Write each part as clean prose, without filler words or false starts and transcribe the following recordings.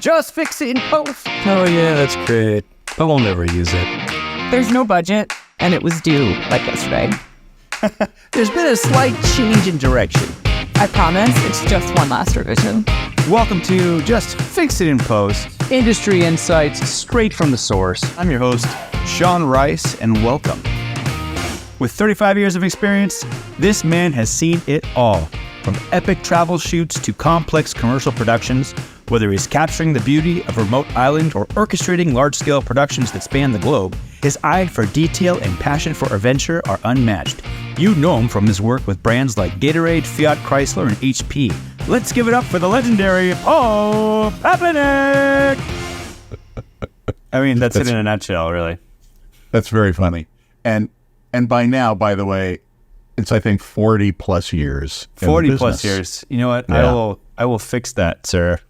Just fix it in post. Oh yeah, that's great, but we'll never use it. There's no budget, and it was due like yesterday. There's been a slight change in direction. I promise, it's just one last revision. Welcome to Just Fix It in Post, industry insights straight from the source. I'm your host, Sean Rice, and welcome. With 35 years of experience, this man has seen it all. From epic travel shoots to complex commercial productions, whether he's capturing the beauty of a remote island or orchestrating large-scale productions that span the globe, his eye for detail and passion for adventure are unmatched. You know him from his work with brands like Gatorade, Fiat Chrysler, and HP. Let's give it up for the legendary Paul Papanek! I mean, that's it in a nutshell, really. That's very funny. And by now, by the way, it's, I think, 40 plus years. 40 plus years. You know what? Yeah. I will fix that, sir.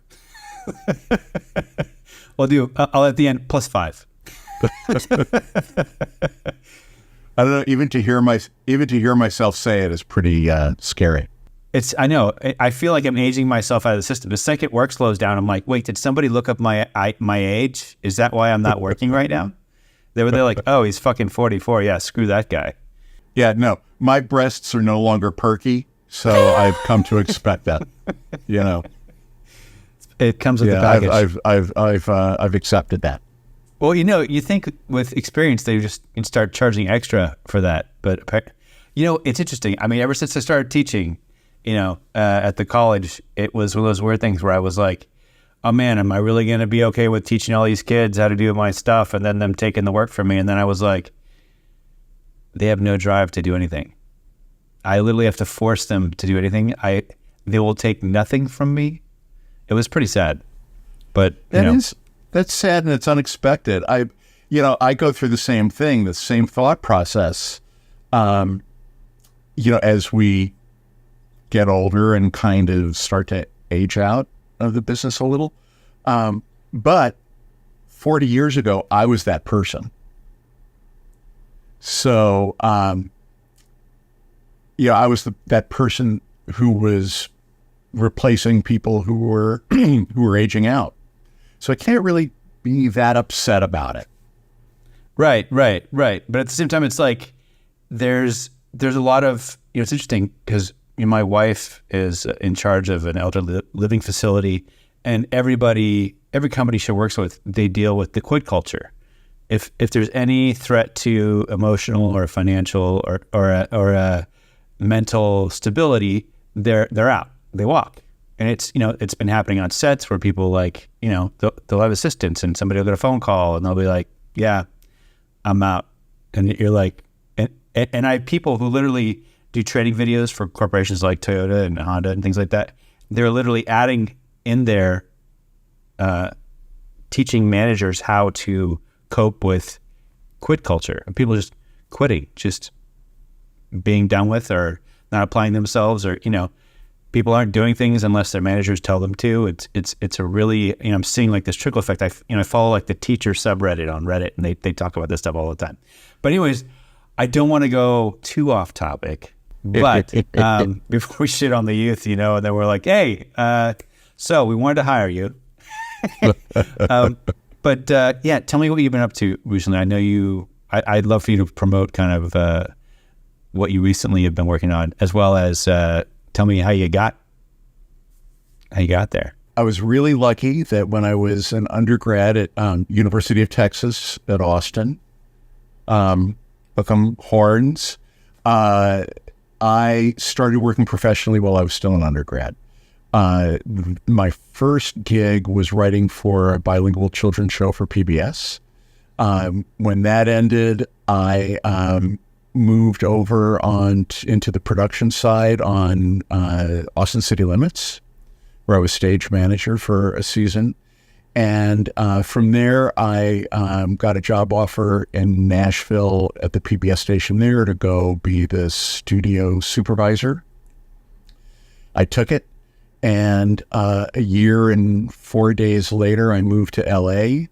I'll at the end plus 5. I don't know. Even to hear myself say it is pretty scary. I know. I feel like I'm aging myself out of the system. The second work slows down, I'm like, wait, did somebody look up my age? Is that why I'm not working right now? They're like, oh, he's fucking 44. Yeah, screw that guy. Yeah, no, my breasts are no longer perky, so I've come to expect that. You know, it comes with the package. I've accepted that. Well, you think with experience they just can start charging extra for that, but it's interesting. I mean, ever since I started teaching, at the college, it was one of those weird things where I was like, oh man, am I really going to be okay with teaching all these kids how to do my stuff and then them taking the work from me? And then I was like, they have no drive to do anything. I literally have to force them to do anything. They will take nothing from me. It was pretty sad, but that's sad and it's unexpected. I go through the same thing, the same thought process. As we get older and kind of start to age out of the business a little. But 40 years ago, I was that person. So, I was that person who was replacing people who were aging out. So I can't really be that upset about it. Right. But at the same time, it's like there's a lot of it's interesting because my wife is in charge of an elderly living facility, and every company she works with, they deal with the quit culture. If there's any threat to emotional or financial or mental stability, they're out. They walk, and it's been happening on sets where people they'll have assistants and somebody will get a phone call and they'll be like, yeah, I'm out, and you're like, and I have people who literally do training videos for corporations like Toyota and Honda and things like that. They're literally adding in there, teaching managers how to cope with quit culture and people just quitting, just being done with or not applying themselves, or people aren't doing things unless their managers tell them to. It's a really I'm seeing like this trickle effect. I follow like the teacher subreddit on Reddit, and they talk about this stuff all the time. But anyways, I don't want to go too off topic, but before we shit on the youth, and then we're like, hey, so we wanted to hire you. But tell me what you've been up to recently. I know I'd love for you to promote kind of what you recently have been working on, as well as tell me how you got there. I was really lucky that when I was an undergrad at University of Texas at Austin, Hook'em Horns, I started working professionally while I was still an undergrad. My first gig was writing for a bilingual children's show for PBS. When that ended, I moved over into the production side on Austin City Limits, where I was stage manager for a season. And from there, I got a job offer in Nashville at the PBS station there to go be the studio supervisor. I took it. And a year and 4 days later, I moved to LA,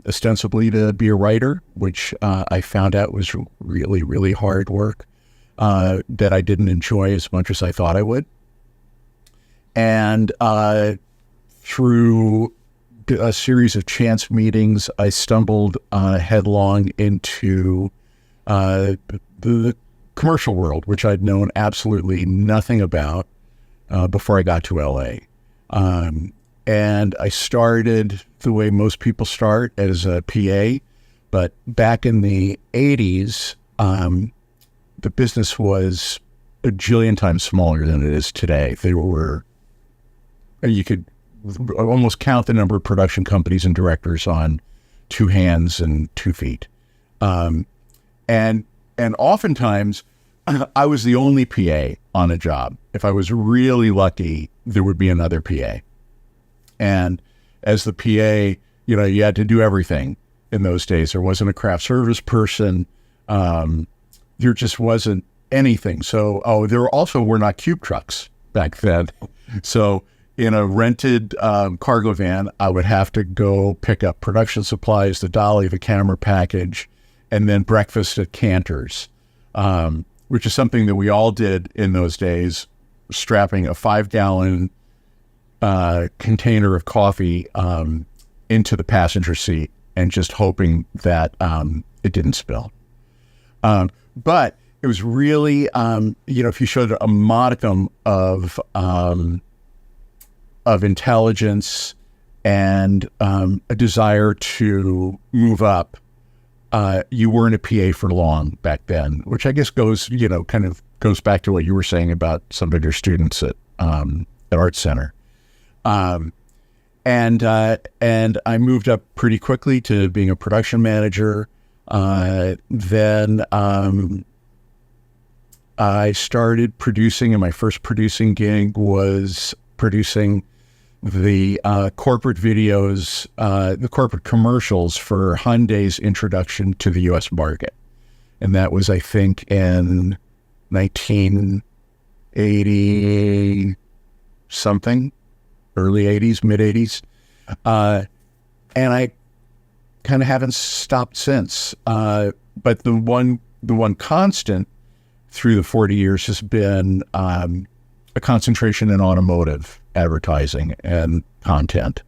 ostensibly to be a writer, which I found out was really, really hard work that I didn't enjoy as much as I thought I would. And through a series of chance meetings, I stumbled headlong into the commercial world, which I'd known absolutely nothing about before I got to LA. And I started the way most people start, as a PA, but back in the 80s, the business was a jillion times smaller than it is today. You could almost count the number of production companies and directors on two hands and 2 feet. And oftentimes I was the only PA on a job. If I was really lucky, there would be another PA. And as the PA, you had to do everything in those days. There wasn't a craft service person. There just wasn't anything. So, there were not cube trucks back then. So in a rented cargo van, I would have to go pick up production supplies, the dolly, the camera package, and then breakfast at Cantor's, which is something that we all did in those days, strapping a 5-gallon container of coffee into the passenger seat and just hoping that it didn't spill. But it was really, if you showed a modicum of intelligence and a desire to move up, you weren't a PA for long back then, which I guess goes back to what you were saying about some of your students at Art Center. And I moved up pretty quickly to being a production manager. Then I started producing, and my first producing gig was producing the corporate videos, the corporate commercials for Hyundai's introduction to the U.S. market. And that was, I think, in 1980 something, early 80s, mid 80s. And I kind of haven't stopped since. But the one constant through the 40 years has been a concentration in automotive advertising and content,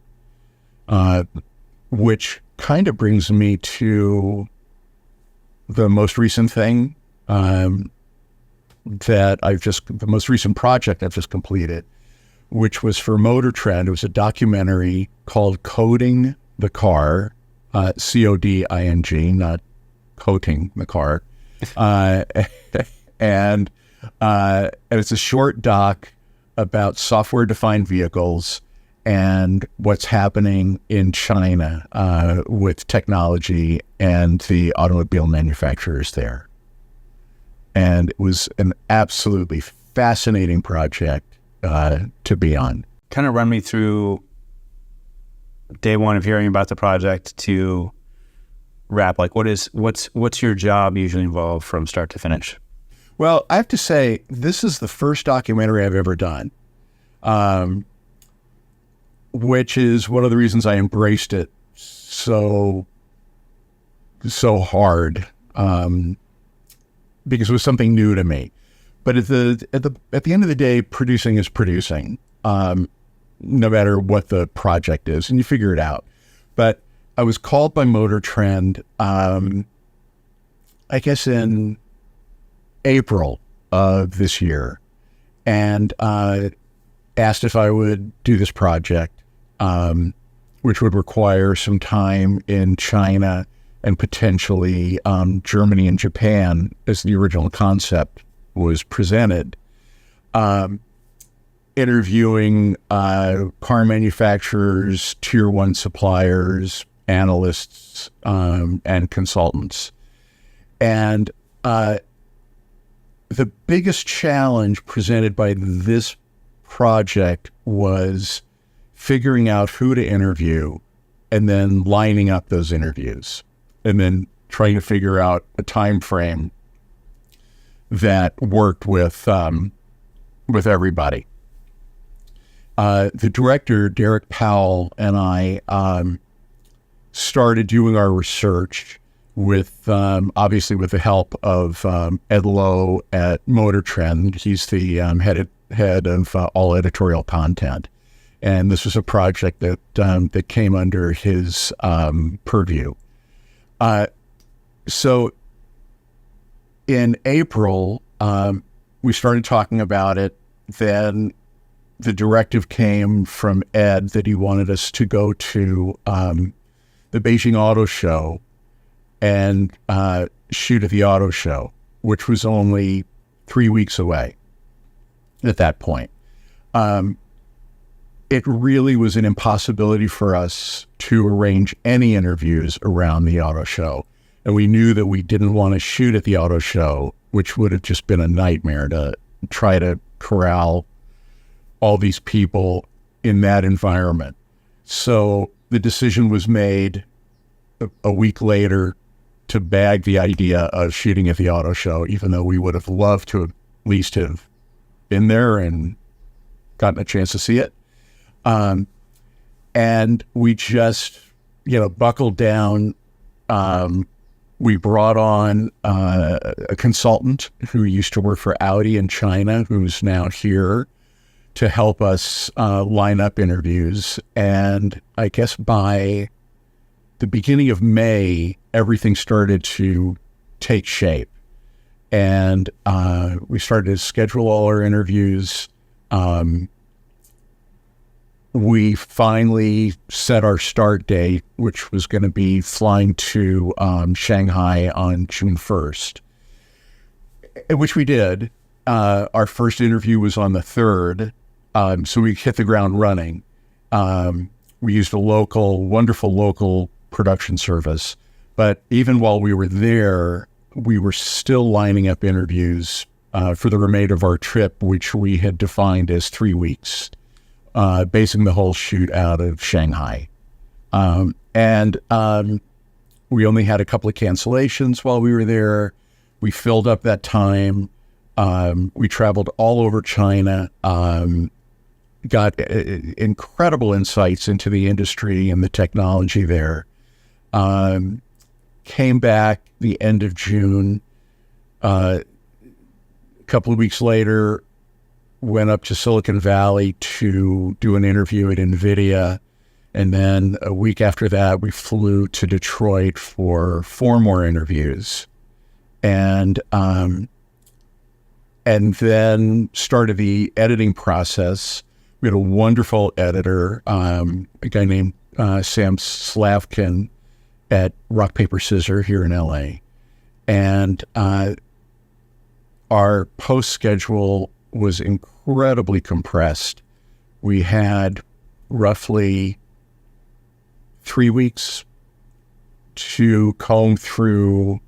which kind of brings me to the most recent thing the most recent project I've just completed, which was for Motor Trend. It was a documentary called Coding the Car, C-O-D-I-N-G, not coating the car. And it's a short doc about software-defined vehicles and what's happening in China with technology and the automobile manufacturers there. And it was an absolutely fascinating project to be on. Kind of run me through day one of hearing about the project to wrap. Like, what's your job usually involved from start to finish? Well, I have to say, this is the first documentary I've ever done, which is one of the reasons I embraced it so hard, because it was something new to me. But at the end of the day, producing is producing, no matter what the project is, and you figure it out. But I was called by Motor Trend, I guess in April of this year, and asked if I would do this project, which would require some time in China and potentially Germany and Japan as the original concept was presented, interviewing car manufacturers, tier one suppliers, analysts, and consultants. And the biggest challenge presented by this project was figuring out who to interview and then lining up those interviews and then trying to figure out a time frame that worked with everybody. The director, Derek Powell, and I started doing our research with, obviously with the help of Ed Lowe at Motor Trend. He's the head of all editorial content. and this was a project that that came under his purview. So in April, we started talking about it. Then the directive came from Ed that he wanted us to go to the Beijing Auto Show and shoot at the auto show, which was only 3 weeks away at that point. It really was an impossibility for us to arrange any interviews around the auto show. And we knew that we didn't want to shoot at the auto show, which would have just been a nightmare to try to corral all these people in that environment. So the decision was made a week later to bag the idea of shooting at the auto show, even though we would have loved to at least have been there and gotten a chance to see it. And we just, buckled down. We brought on a consultant who used to work for Audi in China, who's now here to help us line up interviews. And I guess by the beginning of May, everything started to take shape. And we started to schedule all our interviews. We finally set our start date, which was going to be flying to Shanghai on June 1st, which we did. Our first interview was on the 3rd, so we hit the ground running. We used a wonderful local production service, but even while we were there, we were still lining up interviews for the remainder of our trip, which we had defined as 3 weeks. Basing the whole shoot out of Shanghai. And we only had a couple of cancellations while we were there. We filled up that time. We traveled all over China, got incredible insights into the industry and the technology there. Came back the end of June. A couple of weeks later, went up to Silicon Valley to do an interview at NVIDIA. And then a week after that, we flew to Detroit for 4 more interviews. And then started the editing process. We had a wonderful editor, a guy named Sam Slavkin at Rock, Paper, Scissors here in LA. And our post schedule was incredibly compressed. We had roughly 3 weeks to comb through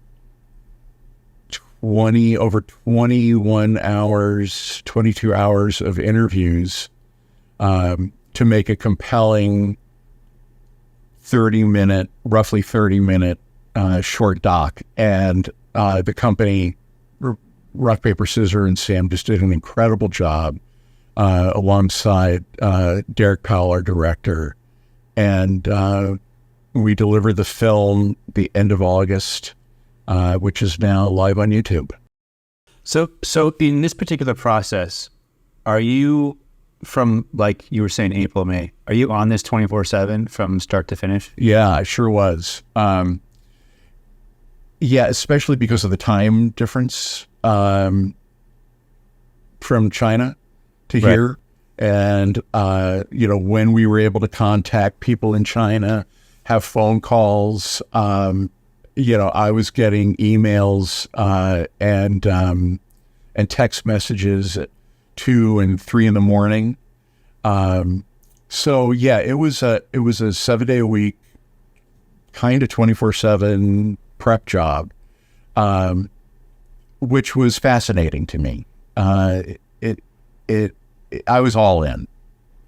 over 21 hours, 22 hours of interviews to make a compelling roughly 30 minute short doc. And the company, Rock, Paper, Scissors, and Sam just did an incredible job alongside Derek Powell, our director. And we delivered the film the end of August, which is now live on YouTube. So in this particular process, are you, from, like you were saying, April, May, are you on this 24/7 from start to finish? Yeah, I sure was. Yeah, especially because of the time difference from China to Right. here. And, when we were able to contact people in China, have phone calls, I was getting emails and text messages at 2 and 3 in the morning. So yeah, it was a 7-day a week, kind of 24/7 prep job, which was fascinating to me. I was all in.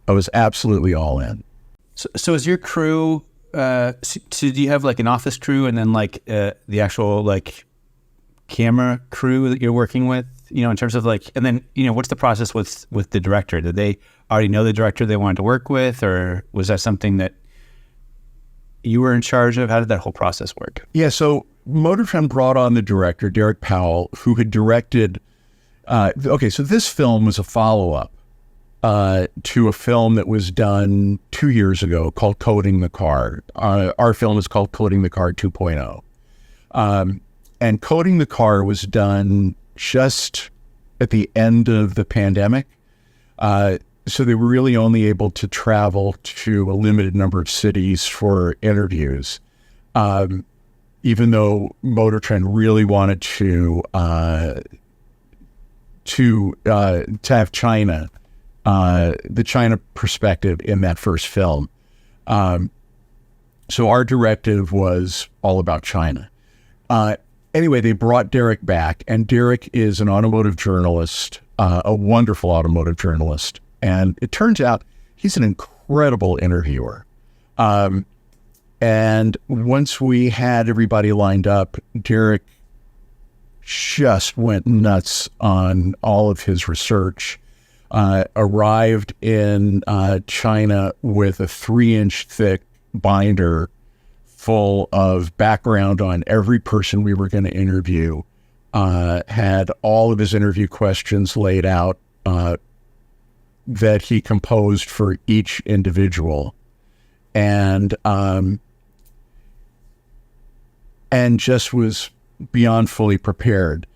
I was absolutely all in. So is your crew, so do you have like an office crew and then like the actual like camera crew that you're working with, in terms of like, and then, what's the process with the director? Did they already know the director they wanted to work with, or was that something that you were in charge of? How did that whole process work? Yeah, so Motortrend brought on the director, Derek Powell, who had directed, so this film was a follow-up to a film that was done 2 years ago called Coding the Car. Our film is called Coding the Car 2.0. And Coding the Car was done just at the end of the pandemic. So they were really only able to travel to a limited number of cities for interviews. Even though Motor Trend really wanted to have China, the China perspective in that first film. So our directive was all about China. Anyway, they brought Derek back, and Derek is an automotive journalist, a wonderful automotive journalist. And it turns out he's an incredible interviewer. And once we had everybody lined up, Derek just went nuts on all of his research, arrived in China with a 3-inch thick binder full of background on every person we were going to interview, had all of his interview questions laid out that he composed for each individual, and just was beyond fully prepared.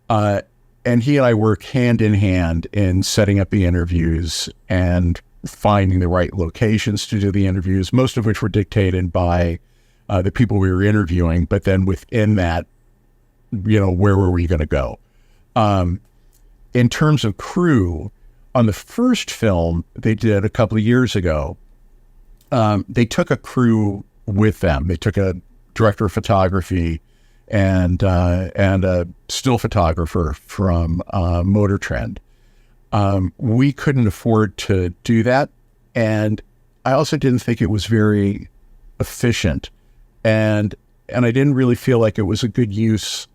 And he and I work hand in hand in setting up the interviews and finding the right locations to do the interviews, most of which were dictated by the people we were interviewing. But then within that, where were we going to go? In terms of crew, on the first film they did a couple of years ago, they took a crew with them. They took a director of photography and a still photographer from Motor Trend. We couldn't afford to do that, and I also didn't think it was very efficient, and I didn't really feel like it was a good use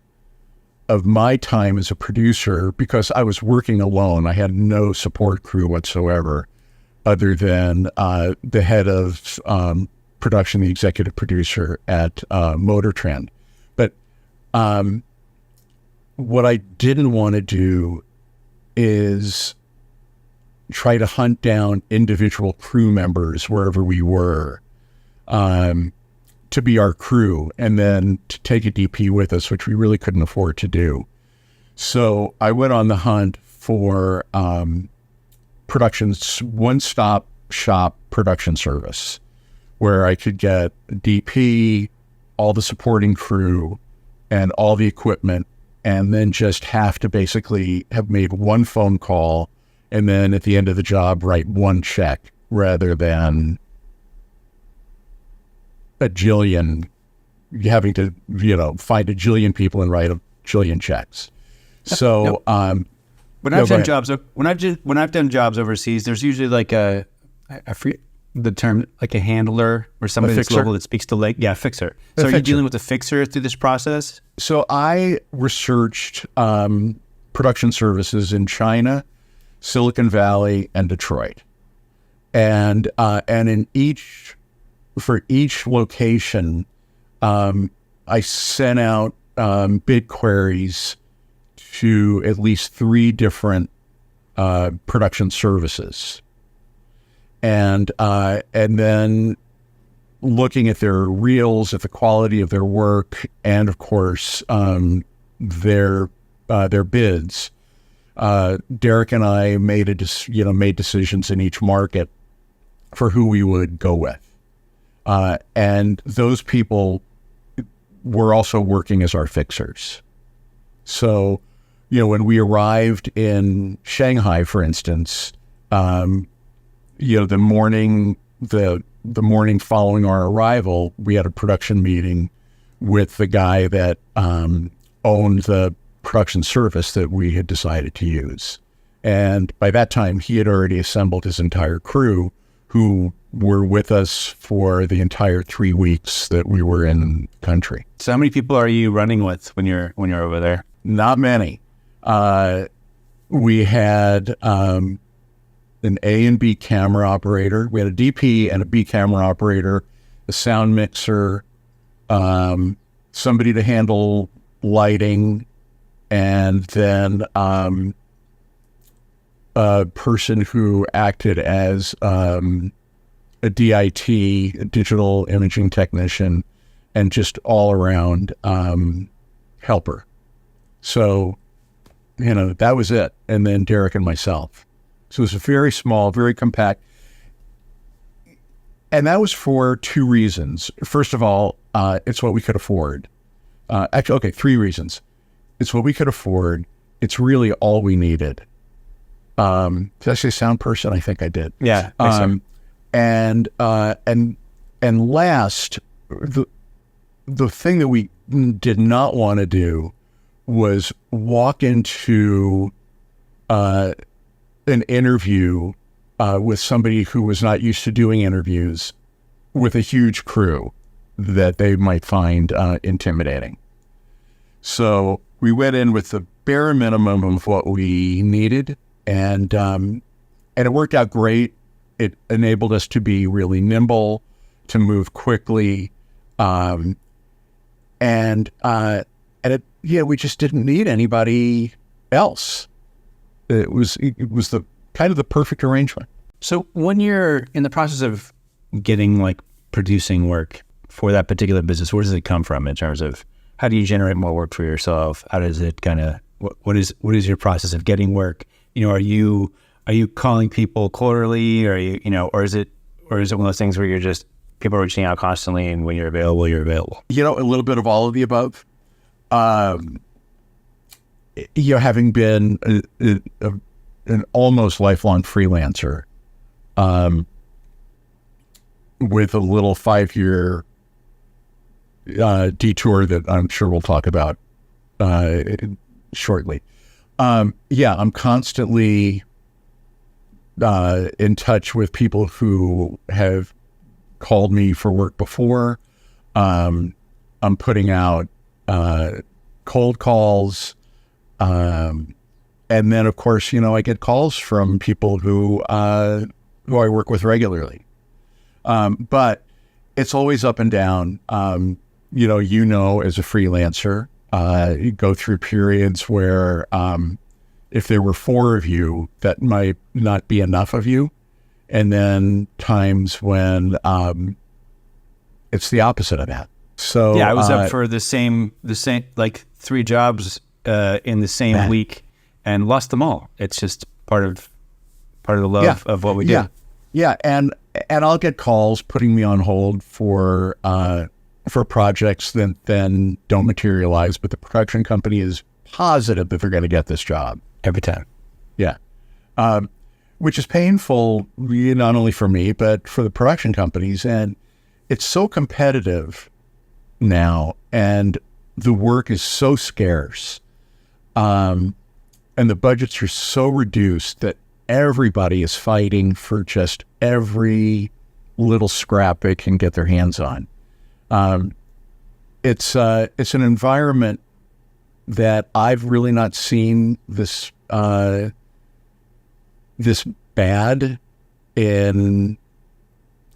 of my time as a producer, because I was working alone. I had no support crew whatsoever, other than the head of production, the executive producer at Motor Trend. But what I didn't want to do is try to hunt down individual crew members wherever we were, to be our crew, and then to take a DP with us, which we really couldn't afford to do. So I went on the hunt for production's one-stop shop production service, where I could get DP, all the supporting crew, and all the equipment, and then just have to basically have made one phone call, and then at the end of the job, write one check, rather than a jillion, having to, find a jillion people and write a jillion checks. So, when I've done jobs overseas, there's usually like I forget the term, like a handler or somebody that's local that speaks to fixer. So are you dealing with a fixer through this process? So I researched production services in China, Silicon Valley, and Detroit, and for each location, I sent out bid queries to at least 3 different production services, and then looking at their reels, at the quality of their work, and of course their bids. Derek and I made decisions in each market for who we would go with. And those people were also working as our fixers. So, when we arrived in Shanghai, for instance, the morning following our arrival, we had a production meeting with the guy that owned the production service that we had decided to use. And by that time, he had already assembled his entire crew, who were with us for the entire 3 weeks that we were in the country. So how many people are you running with when you're over there? Not many. We had an A and B camera operator. We had a DP and a B camera operator, a sound mixer, somebody to handle lighting, and then a a person who acted as a DIT, a digital imaging technician, and just all around helper. So, that was it. And then Derek and myself. So it was very small, very compact. And that was for two reasons. First of all, it's what we could afford. Actually, okay, three reasons. It's what we could afford. It's really all we needed. Did I say sound person? I think I did. Yeah. And last, the thing that we did not want to do was walk into an interview with somebody who was not used to doing interviews with a huge crew that they might find intimidating. So we went in with the bare minimum of what we needed, and it worked out great. It enabled us to be really nimble, to move quickly, and we just didn't need anybody else. It was the kind of the perfect arrangement. So when you're in the process of getting producing work for that particular business, where does it come from in terms of how do you generate more work for yourself? How does it kind of, what is your process of getting work? Are you calling people quarterly, or or is it one of those things where you're just people are reaching out constantly, and when you're available, you're available? A little bit of all of the above. Having been an almost lifelong freelancer, with a little 5-year detour that I'm sure we'll talk about shortly. I'm constantly in touch with people who have called me for work before. I'm putting out cold calls, and then of course I get calls from people who I work with regularly, but it's always up and down. As a freelancer, you go through periods where if there were 4 of you, that might not be enough of you, and then times when it's the opposite of that. So yeah, I was up for the same 3 jobs in the same week and lost them all. It's just part of the love of what we do. Yeah, and I'll get calls putting me on hold for projects that then don't materialize, but the production company is positive that they're going to get this job Every time. Yeah, which is painful, not only for me but for the production companies. And it's so competitive now, and the work is so scarce, and the budgets are so reduced that everybody is fighting for just every little scrap they can get their hands on. It's an environment that I've really not seen this bad in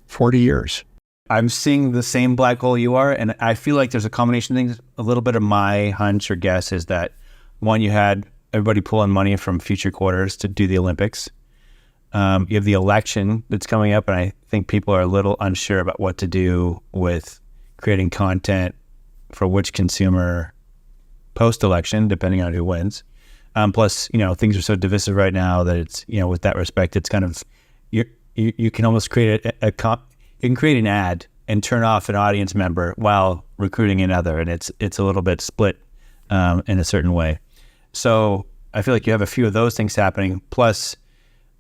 40 years. I'm seeing the same black hole you are, and I feel like there's a combination of things. A little bit of my hunch or guess is that, one, you had everybody pulling money from future quarters to do the Olympics. You have the election that's coming up, and I think people are a little unsure about what to do with creating content for which consumer post-election, depending on who wins. Plus, things are so divisive right now that it's, with that respect, it's kind of, you can almost create you can create an ad and turn off an audience member while recruiting another, and it's a little bit split in a certain way. So I feel like you have a few of those things happening. Plus,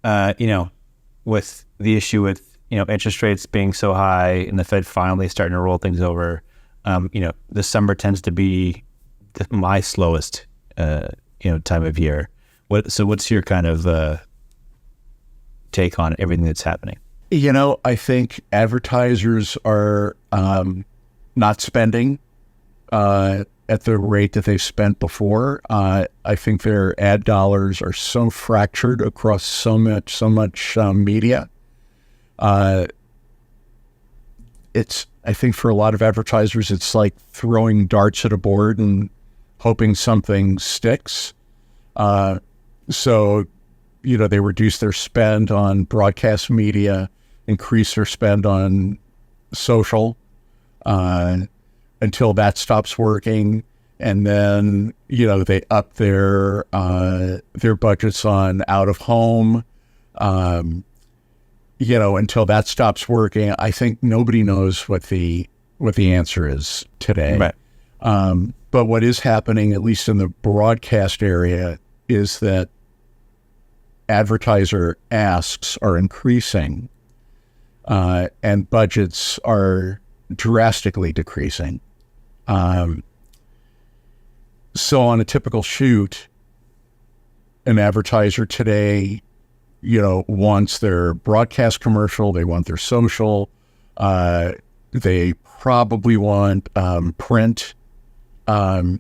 with the issue with interest rates being so high and the Fed finally starting to roll things over, the summer tends to be my slowest time of year. What's your kind of take on everything that's happening? I think advertisers are not spending at the rate that they've spent before. I think their ad dollars are so fractured across so much media. I think for a lot of advertisers, it's like throwing darts at a board and hoping something sticks. So they reduce their spend on broadcast media, increase their spend on social until that stops working. And then, they up their budgets on out of home, until that stops working. I think nobody knows what the answer is today. Right. But what is happening, at least in the broadcast area, is that advertiser asks are increasing, and budgets are drastically decreasing. So on a typical shoot, an advertiser today, wants their broadcast commercial, they want their social, they probably want print, and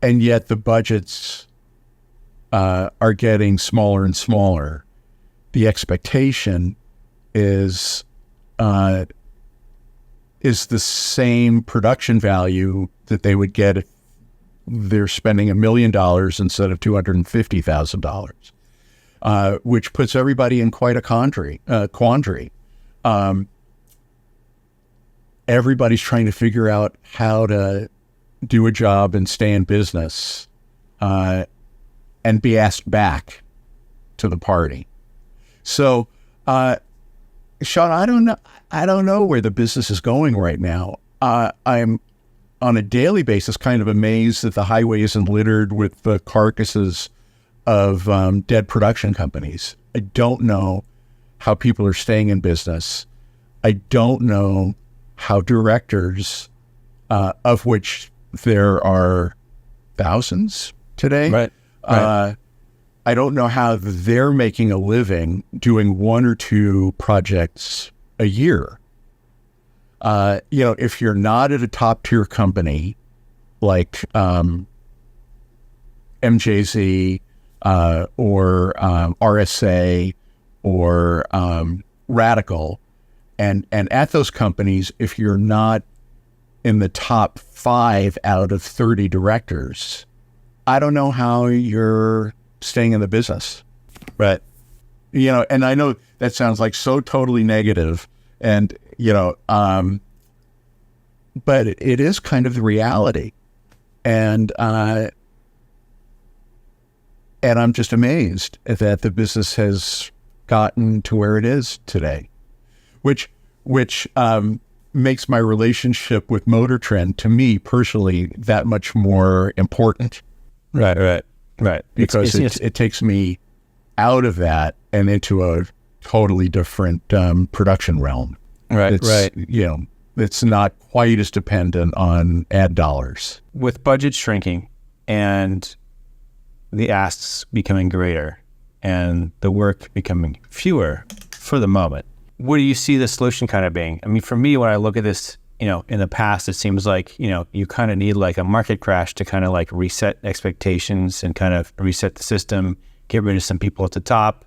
yet the budgets are getting smaller and smaller. The expectation is the same production value that they would get if they're spending $1 million instead of $250,000, which puts everybody in quite a quandary. Everybody's trying to figure out how to do a job and stay in business, and be asked back to the party. So, Sean, I don't know where the business is going right now. I'm on a daily basis kind of amazed that the highway isn't littered with the carcasses of dead production companies. I don't know how people are staying in business. I don't know how directors, of which there are thousands today, Right. I don't know how they're making a living doing one or two projects a year. If you're not at a top tier company like MJZ or RSA or Radical, and at those companies, if you're not in the top 5 out of 30 directors, I don't know how you're staying in the business. Right. And I know that sounds like so totally negative, and but it is kind of the reality, and I'm just amazed that the business has gotten to where it is today, which makes my relationship with Motor Trend, to me personally, that much more important. Right. Because it takes me out of that and into a totally different production realm. Right. It's not quite as dependent on ad dollars. With budget shrinking and the asks becoming greater and the work becoming fewer for the moment, what do you see the solution kind of being? I mean, for me, when I look at this, in the past, it seems like, you kind of need like a market crash to kind of like reset expectations and kind of reset the system, get rid of some people at the top,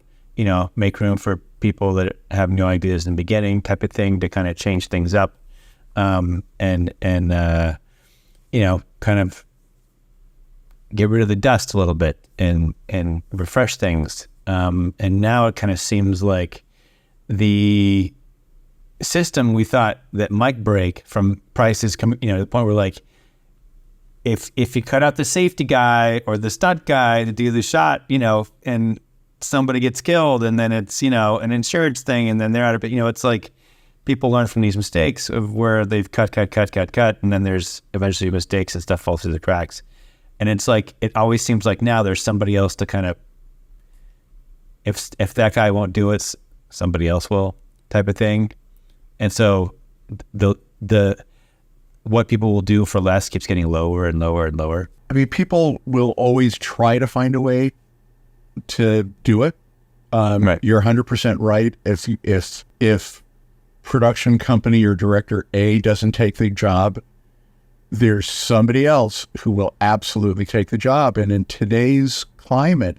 make room for people that have new ideas in the beginning type of thing to kind of change things up. And kind of get rid of the dust a little bit and refresh things. And now it kind of seems like the system we thought that might break from prices coming, to the point where like, if you cut out the safety guy or the stunt guy to do the shot, and somebody gets killed, and then it's, an insurance thing, and then they're out of it, it's like people learn from these mistakes of where they've cut, and then there's eventually mistakes and stuff falls through the cracks. And it's like, it always seems like now there's somebody else to kind of, if that guy won't do it, somebody else will, type of thing. And so the what people will do for less keeps getting lower and lower and lower. I mean, people will always try to find a way to do it. Right. You're 100% right. If production company or director A doesn't take the job, there's somebody else who will absolutely take the job. And in today's climate,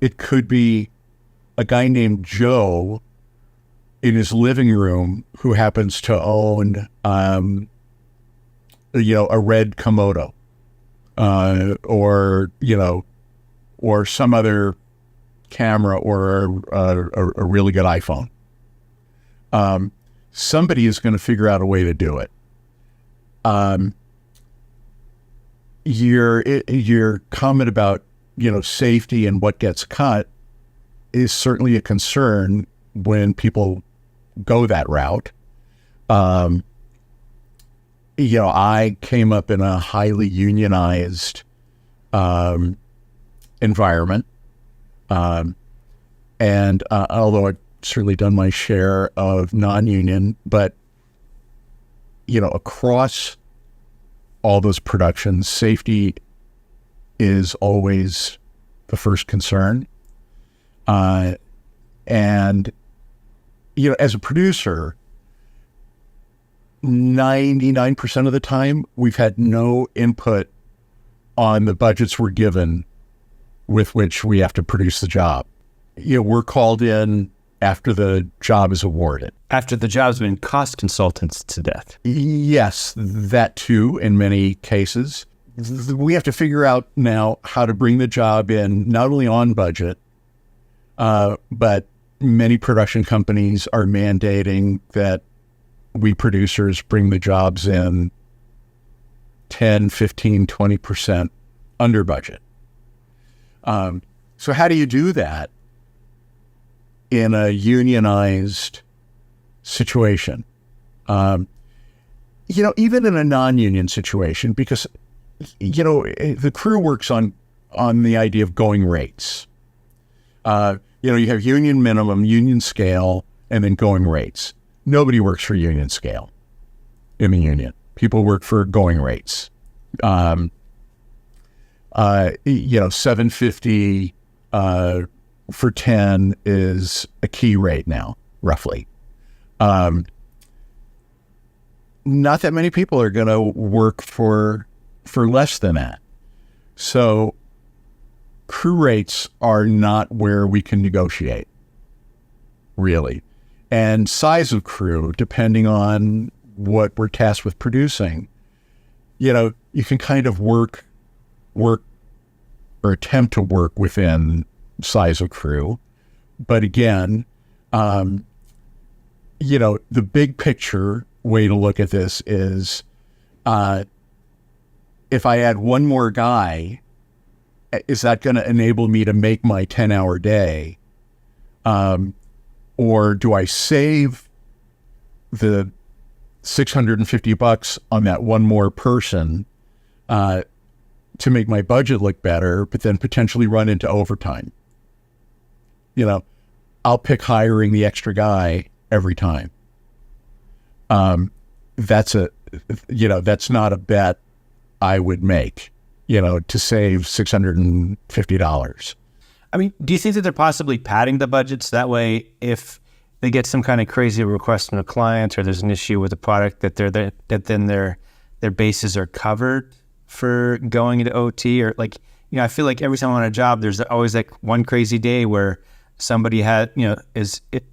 it could be a guy named Joe in his living room who happens to own, a red Komodo, or, or some other camera or a really good iPhone. Somebody is going to figure out a way to do it. Your comment about, safety and what gets cut is certainly a concern when people go that route. I came up in a highly unionized environment. And although I've certainly done my share of non-union, but, across all those productions, safety is always the first concern. And, as a producer, 99% of the time, we've had no input on the budgets we're given with which we have to produce the job. We're called in after the job is awarded. After the job's been cost consultants to death. Yes, that too, in many cases. We have to figure out now how to bring the job in, not only on budget, but many production companies are mandating that we producers bring the jobs in 10, 15, 20% under budget. So how do you do that in a unionized situation? Even in a non-union situation, because, the crew works on the idea of going rates. You have union minimum, union scale, and then going rates. Nobody works for union scale in the union. People work for going rates. 750 for 10 is a key rate now, roughly. Not that many people are going to work for less than that. So crew rates are not where we can negotiate, really. And size of crew, depending on what we're tasked with producing, you can kind of work or attempt to work within size of crew. But again, the big picture way to look at this is, if I add one more guy, is that going to enable me to make my 10-hour day? Or do I save the $650 on that one more person to make my budget look better, but then potentially run into overtime? I'll pick hiring the extra guy every time. That's not a bet I would make, to save $650. I mean, do you think that they're possibly padding the budgets that way if they get some kind of crazy request from a client or there's an issue with the product that then their bases are covered for going into OT? Or I feel like every time I'm on a job, there's always one crazy day where somebody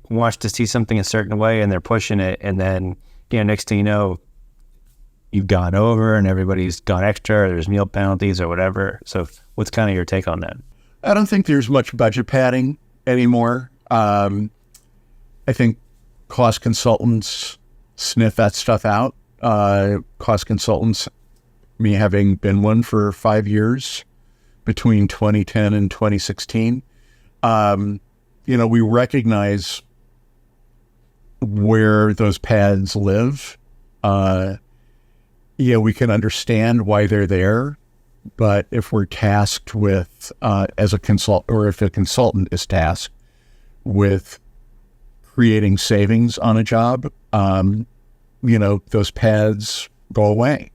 wants to see something a certain way and they're pushing it, and then next thing you know, you've gone over and everybody's gone extra, or there's meal penalties or whatever. So what's kind of your take on that? I don't think there's much budget padding anymore. I think cost consultants sniff that stuff out. Cost consultants, me having been one for 5 years between 2010 and 2016, we recognize where those pads live. We can understand why they're there, but if we're tasked with, as a consultant, or if a consultant is tasked with creating savings on a job, those pads go away.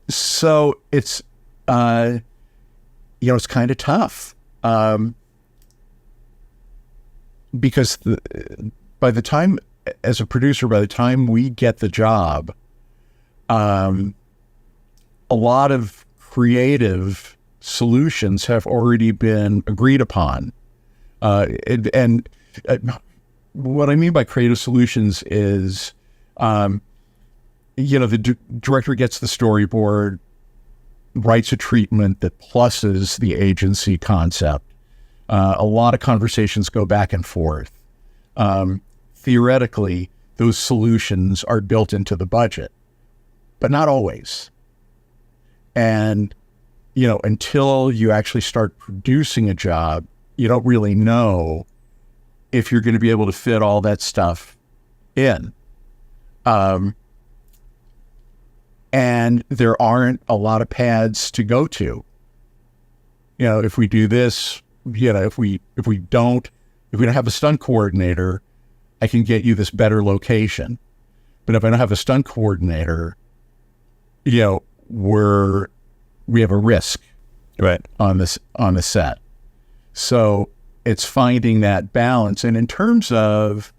So it's, it's kind of tough, because by the time we get the job, a lot of creative solutions have already been agreed upon. And what I mean by creative solutions is, the director gets the storyboard, rights of treatment that pluses the agency concept. A lot of conversations go back and forth. Theoretically, those solutions are built into the budget, but not always. And, until you actually start producing a job, you don't really know if you're going to be able to fit all that stuff in. And there aren't a lot of pads to go to. If we do this, if we don't have a stunt coordinator, I can get you this better location. But if I don't have a stunt coordinator, we have a risk Right. on the set. So it's finding that balance. And in terms of,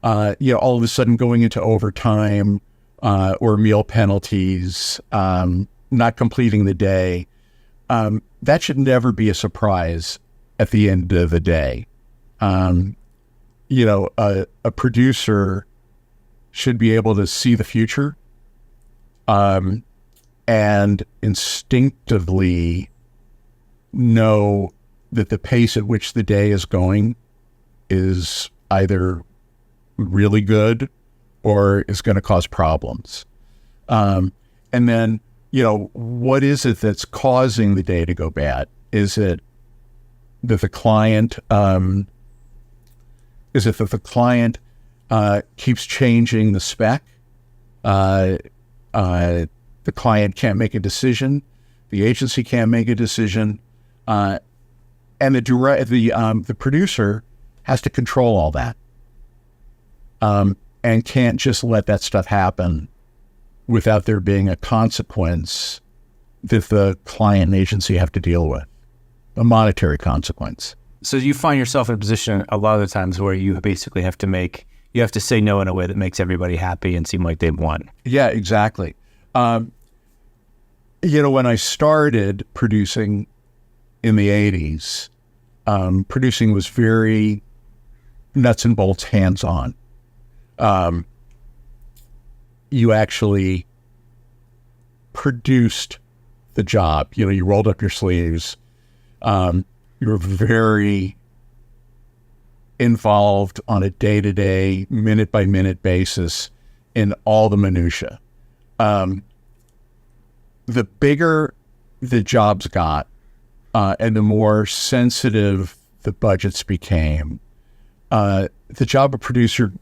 all of a sudden going into overtime or meal penalties, not completing the day, that should never be a surprise at the end of the day. A producer should be able to see the future and instinctively know that the pace at which the day is going is either really good or is going to cause problems. And then, what is it that's causing the day to go bad? Is it that the client keeps changing the spec? The client can't make a decision. The agency can't make a decision. And the producer has to control all that, and can't just let that stuff happen without there being a consequence that the client and agency have to deal with, a monetary consequence. So you find yourself in a position a lot of the times where you basically have to say no in a way that makes everybody happy and seem like they've won. Yeah, exactly. When I started producing in the 80s, producing was very nuts and bolts, hands-on. You actually produced the job. You rolled up your sleeves. You were very involved on a day-to-day, minute-by-minute basis in all the minutia. The bigger the jobs got, and the more sensitive the budgets became, the job of producer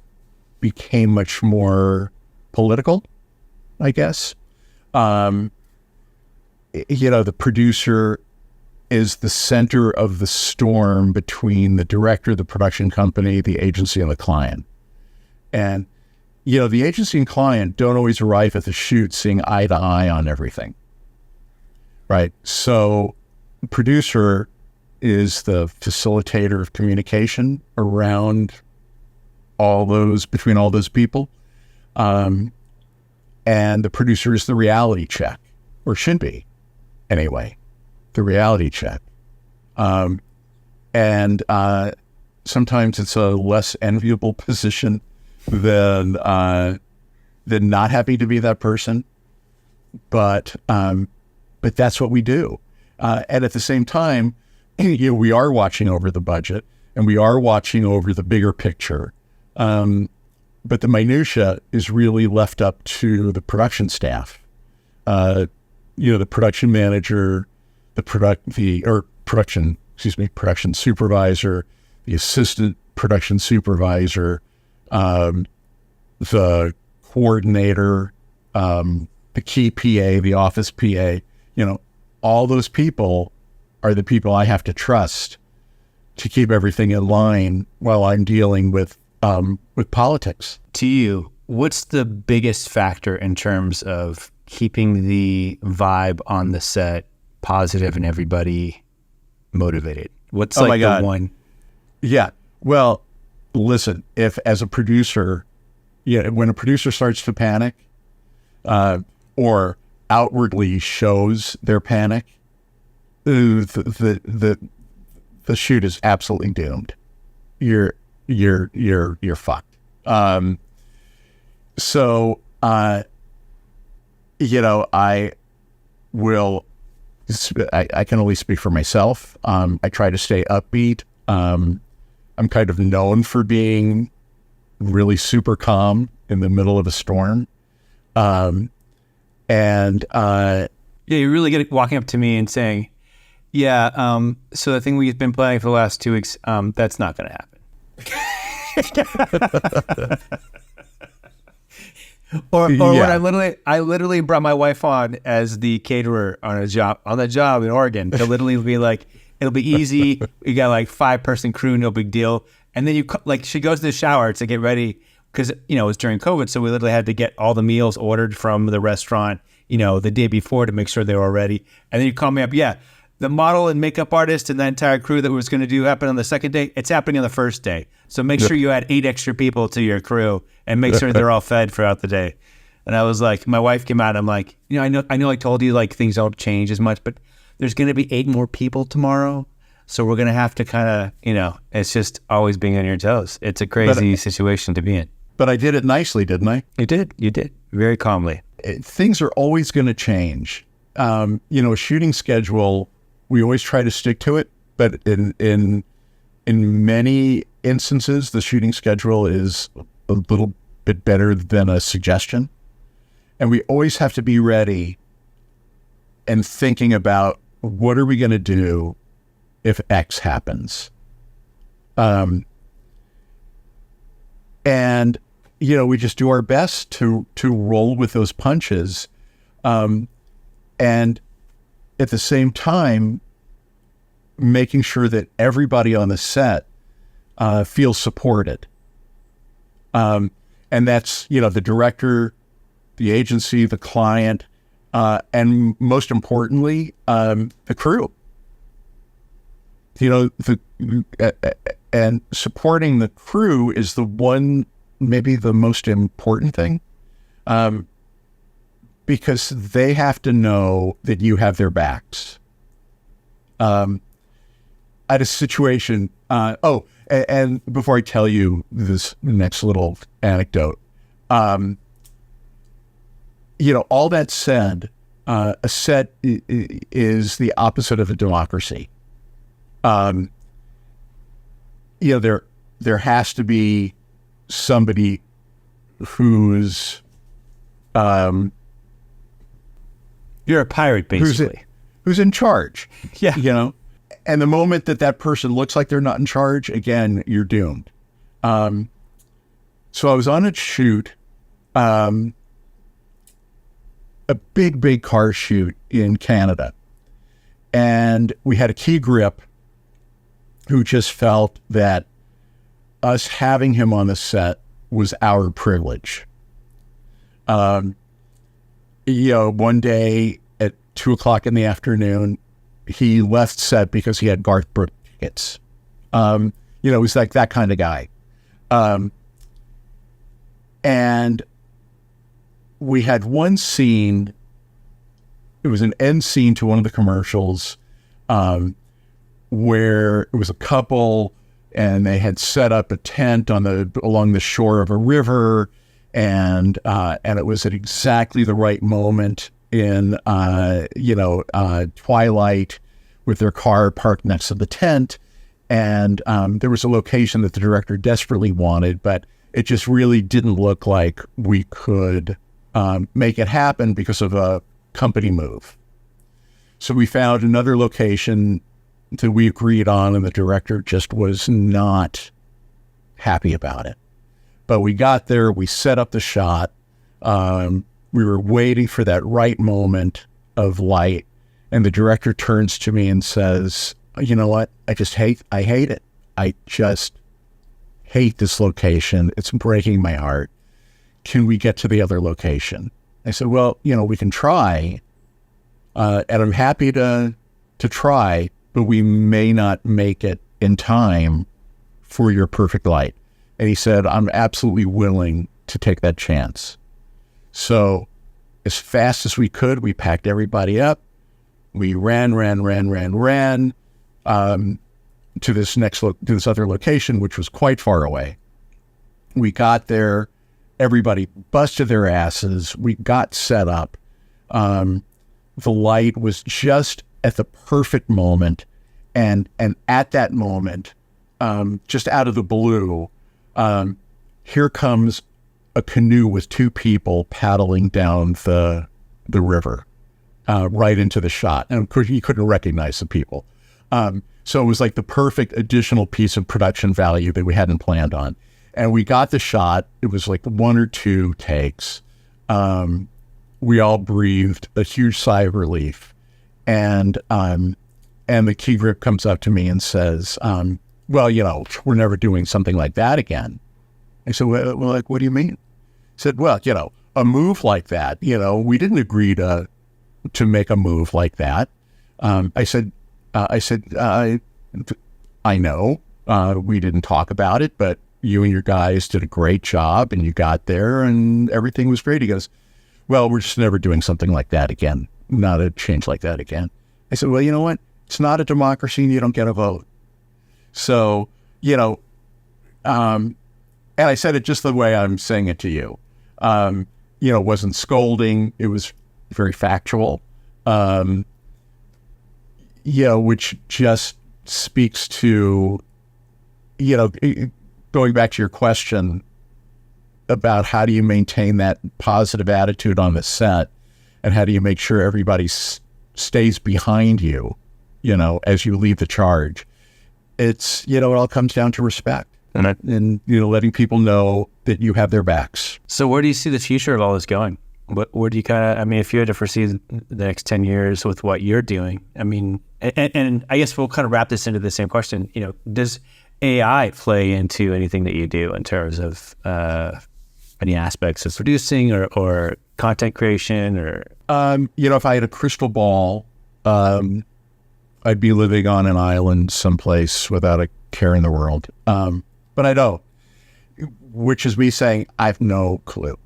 became much more political, I guess. The producer is the center of the storm between the director, the production company, the agency, and the client. And, the agency and client don't always arrive at the shoot seeing eye to eye on everything, right? So the producer is the facilitator of communication around between all those people. And the producer is the reality check, or should be anyway, the reality check. And sometimes it's a less enviable position than not having to be that person. But that's what we do. And at the same time, we are watching over the budget and we are watching over the bigger picture. But the minutia is really left up to the production staff, the production manager, production supervisor, the assistant production supervisor, the coordinator, the key PA, the office PA, all those people are the people I have to trust to keep everything in line while I'm dealing with politics. To you, what's the biggest factor in terms of keeping the vibe on the set positive and everybody motivated? What's my God. the one? Yeah. Well, listen, if as a producer, when a producer starts to panic, or outwardly shows their panic, the shoot is absolutely doomed. You're fucked. So, will, I can only speak for myself. I try to stay upbeat. I'm kind of known for being really super calm in the middle of a storm. Yeah, you're really good at walking up to me and saying, yeah, so the thing we've been planning for the last 2 weeks, that's not going to happen. Or Yeah. when I literally brought my wife on as the caterer on the job in Oregon to literally be like, it'll be easy. We got like 5-person crew, no big deal. And then she goes to the shower to get ready because, it was during COVID. So we literally had to get all the meals ordered from the restaurant, the day before to make sure they were all ready. And then you call me up. Yeah. The model and makeup artist and the entire crew that was going to do happen on the second day. It's happening on the first day. So make sure you add 8 extra people to your crew and make sure they're all fed throughout the day. And I was like, my wife came out. I'm like, I know I told you like things don't change as much, but there's going to be 8 more people tomorrow. So we're going to have to kind of, it's just always being on your toes. It's a crazy situation to be in. But I did it nicely, didn't I? You did. Very calmly. Things are always going to change. A shooting schedule, we always try to stick to it, but in many instances, the shooting schedule is a little bit better than a suggestion. And we always have to be ready and thinking about what are we going to do if X happens. And, we just do our best to roll with those punches. And at the same time, making sure that everybody on the set feels supported. And that's, the director, the agency, the client, and most importantly, the crew. And supporting the crew is maybe the most important thing. Because they have to know that you have their backs. I had a situation, and before I tell you this next little anecdote, all that said, a set is the opposite of a democracy. There has to be somebody who's, you're a pirate, basically. Who's in charge. Yeah. And the moment that person looks like they're not in charge, again, you're doomed. So I was on a shoot, a big car shoot in Canada. And we had a key grip who just felt that us having him on the set was our privilege. One day at 2:00 in the afternoon, he left set because he had Garth Brooks tickets. He was like that kind of guy. And we had one scene, it was an end scene to one of the commercials, where it was a couple and they had set up a tent along the shore of a river. And it was at exactly the right moment in, twilight with their car parked next to the tent. And there was a location that the director desperately wanted, but it just really didn't look like we could make it happen because of a company move. So we found another location that we agreed on, and the director just was not happy about it. But we got there, we set up the shot. We were waiting for that right moment of light. And the director turns to me and says, you know what? I hate it. I just hate this location. It's breaking my heart. Can we get to the other location? I said, well, we can try. And I'm happy to try, but we may not make it in time for your perfect light. And he said, I'm absolutely willing to take that chance. So as fast as we could, we packed everybody up. We ran to this other location, which was quite far away. We got there. Everybody busted their asses. We got set up. the light was just at the perfect moment. And at that moment, just out of the blue, here comes a canoe with two people paddling down the river, right into the shot. And of course, you couldn't recognize the people. So it was like the perfect additional piece of production value that we hadn't planned on. And we got the shot. It was like 1 or 2 takes. We all breathed a huge sigh of relief. And the key grip comes up to me and says, well, we're never doing something like that again. I said, well, like, what do you mean? He said, well, a move like that, we didn't agree to make a move like that. I said, I know, we didn't talk about it, but you and your guys did a great job and you got there and everything was great. He goes, well, we're just never doing something like that again. Not a change like that again. I said, well, you know what? It's not a democracy and you don't get a vote. So, and I said it just the way I'm saying it to you. It wasn't scolding. It was very factual. Which just speaks to, going back to your question about how do you maintain that positive attitude on the set and how do you make sure everybody stays behind you, as you lead the charge. It's, it all comes down to respect and letting people know that you have their backs. So where do you see the future of all this going? Where do you if you had to foresee the next 10 years with what you're doing, and I guess we'll kind of wrap this into the same question, does AI play into anything that you do in terms of any aspects of producing or content creation or? If I had a crystal ball, I'd be living on an island someplace without a care in the world. But I don't, which is me saying, I have no clue.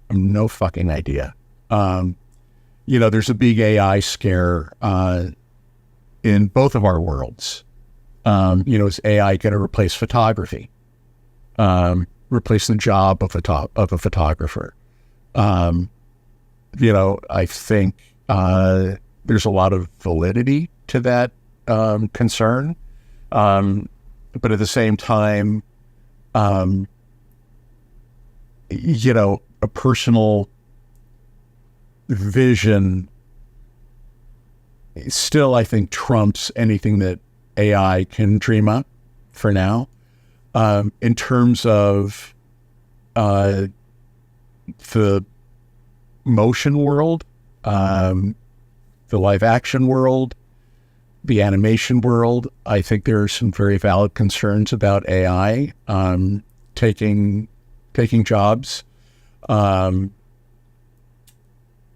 I have no fucking idea. There's a big AI scare in both of our worlds. Is AI going to replace photography? Replace the job of a photographer? I think there's a lot of validity to that concern. But at the same time, a personal vision still, I think, trumps anything that AI can dream up for now. In terms of the motion world, the live action world, the animation world, I think there are some very valid concerns about AI taking jobs.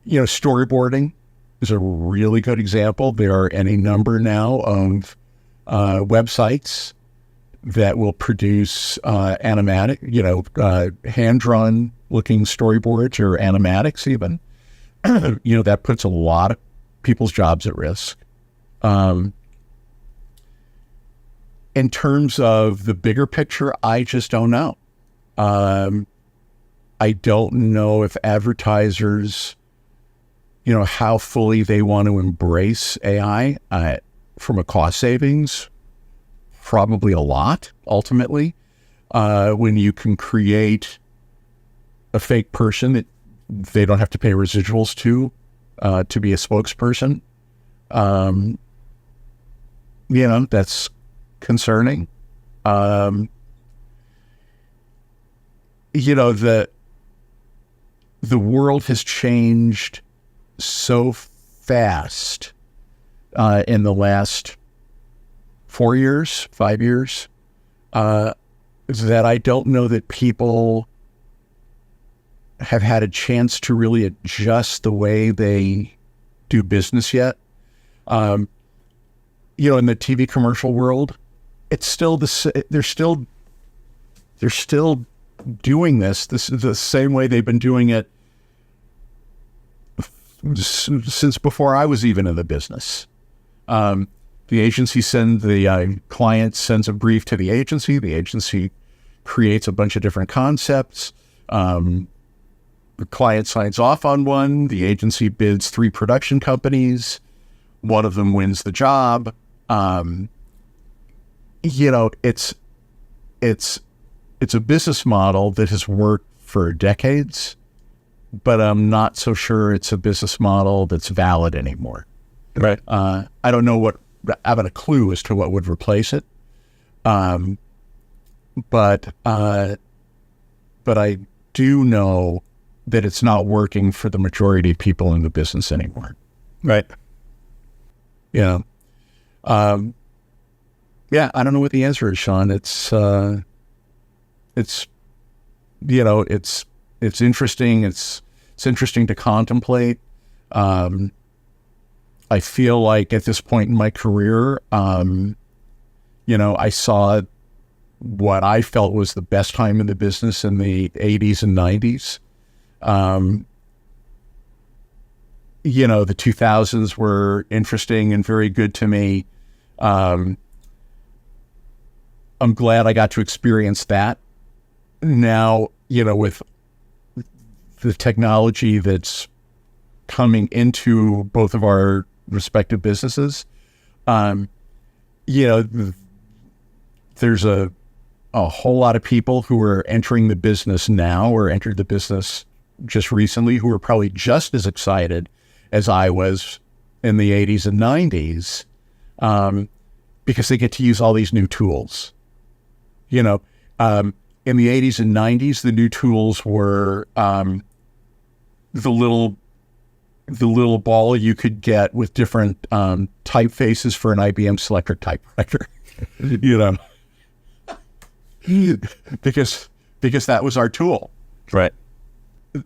Storyboarding is a really good example. There are any number now of websites that will produce animatic, hand-drawn looking storyboards or animatics even. That puts a lot of people's jobs at risk. In terms of the bigger picture, I just don't know. I don't know if advertisers, how fully they want to embrace AI from a cost savings. Probably a lot, ultimately. When you can create a fake person that they don't have to pay residuals to be a spokesperson, that's concerning. The world has changed so fast in the last 4 years, 5 years, that I don't know that people have had a chance to really adjust the way they do business yet. In the TV commercial world, it's still they're still doing this. This is the same way they've been doing it since before I was even in the business. The agency the client sends a brief to the agency creates a bunch of different concepts. the client signs off on one, the agency bids 3 production companies, one of them wins the job. It's a business model that has worked for decades, but I'm not so sure it's a business model that's valid anymore. Right. I don't know I haven't a clue as to what would replace it. But I do know that it's not working for the majority of people in the business anymore. Right. Yeah. Yeah, I don't know what the answer is, Sean. It's interesting. It's interesting to contemplate. I feel like at this point in my career, I saw what I felt was the best time in the business in the 80s and 90s. The 2000s were interesting and very good to me. I'm glad I got to experience that. Now, with the technology that's coming into both of our respective businesses, there's a whole lot of people who are entering the business now or entered the business just recently who are probably just as excited as I was in the 80s and 90s because they get to use all these new tools. In the 80s and 90s, the new tools were the little ball you could get with different typefaces for an IBM Selectric typewriter, because that was our tool. Right.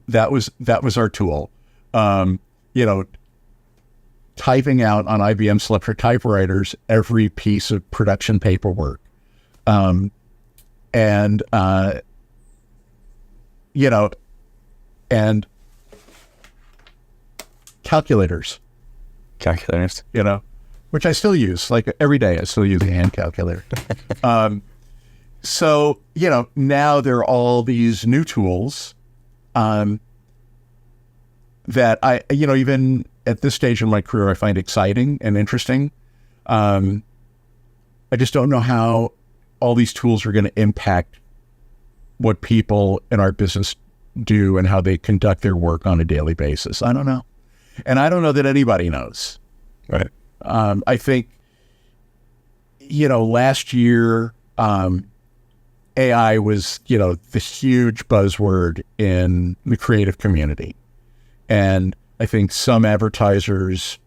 That was our tool. Typing out on IBM Selectric typewriters every piece of production paperwork. And calculators, which I still use, like every day. I still use a hand calculator. So, now there are all these new tools that I, even at this stage in my career, I find exciting and interesting. I just don't know how all these tools are going to impact what people in our business do and how they conduct their work on a daily basis. I don't know. And I don't know that anybody knows. Right. I think, last year, AI was, the huge buzzword in the creative community. And I think some advertisers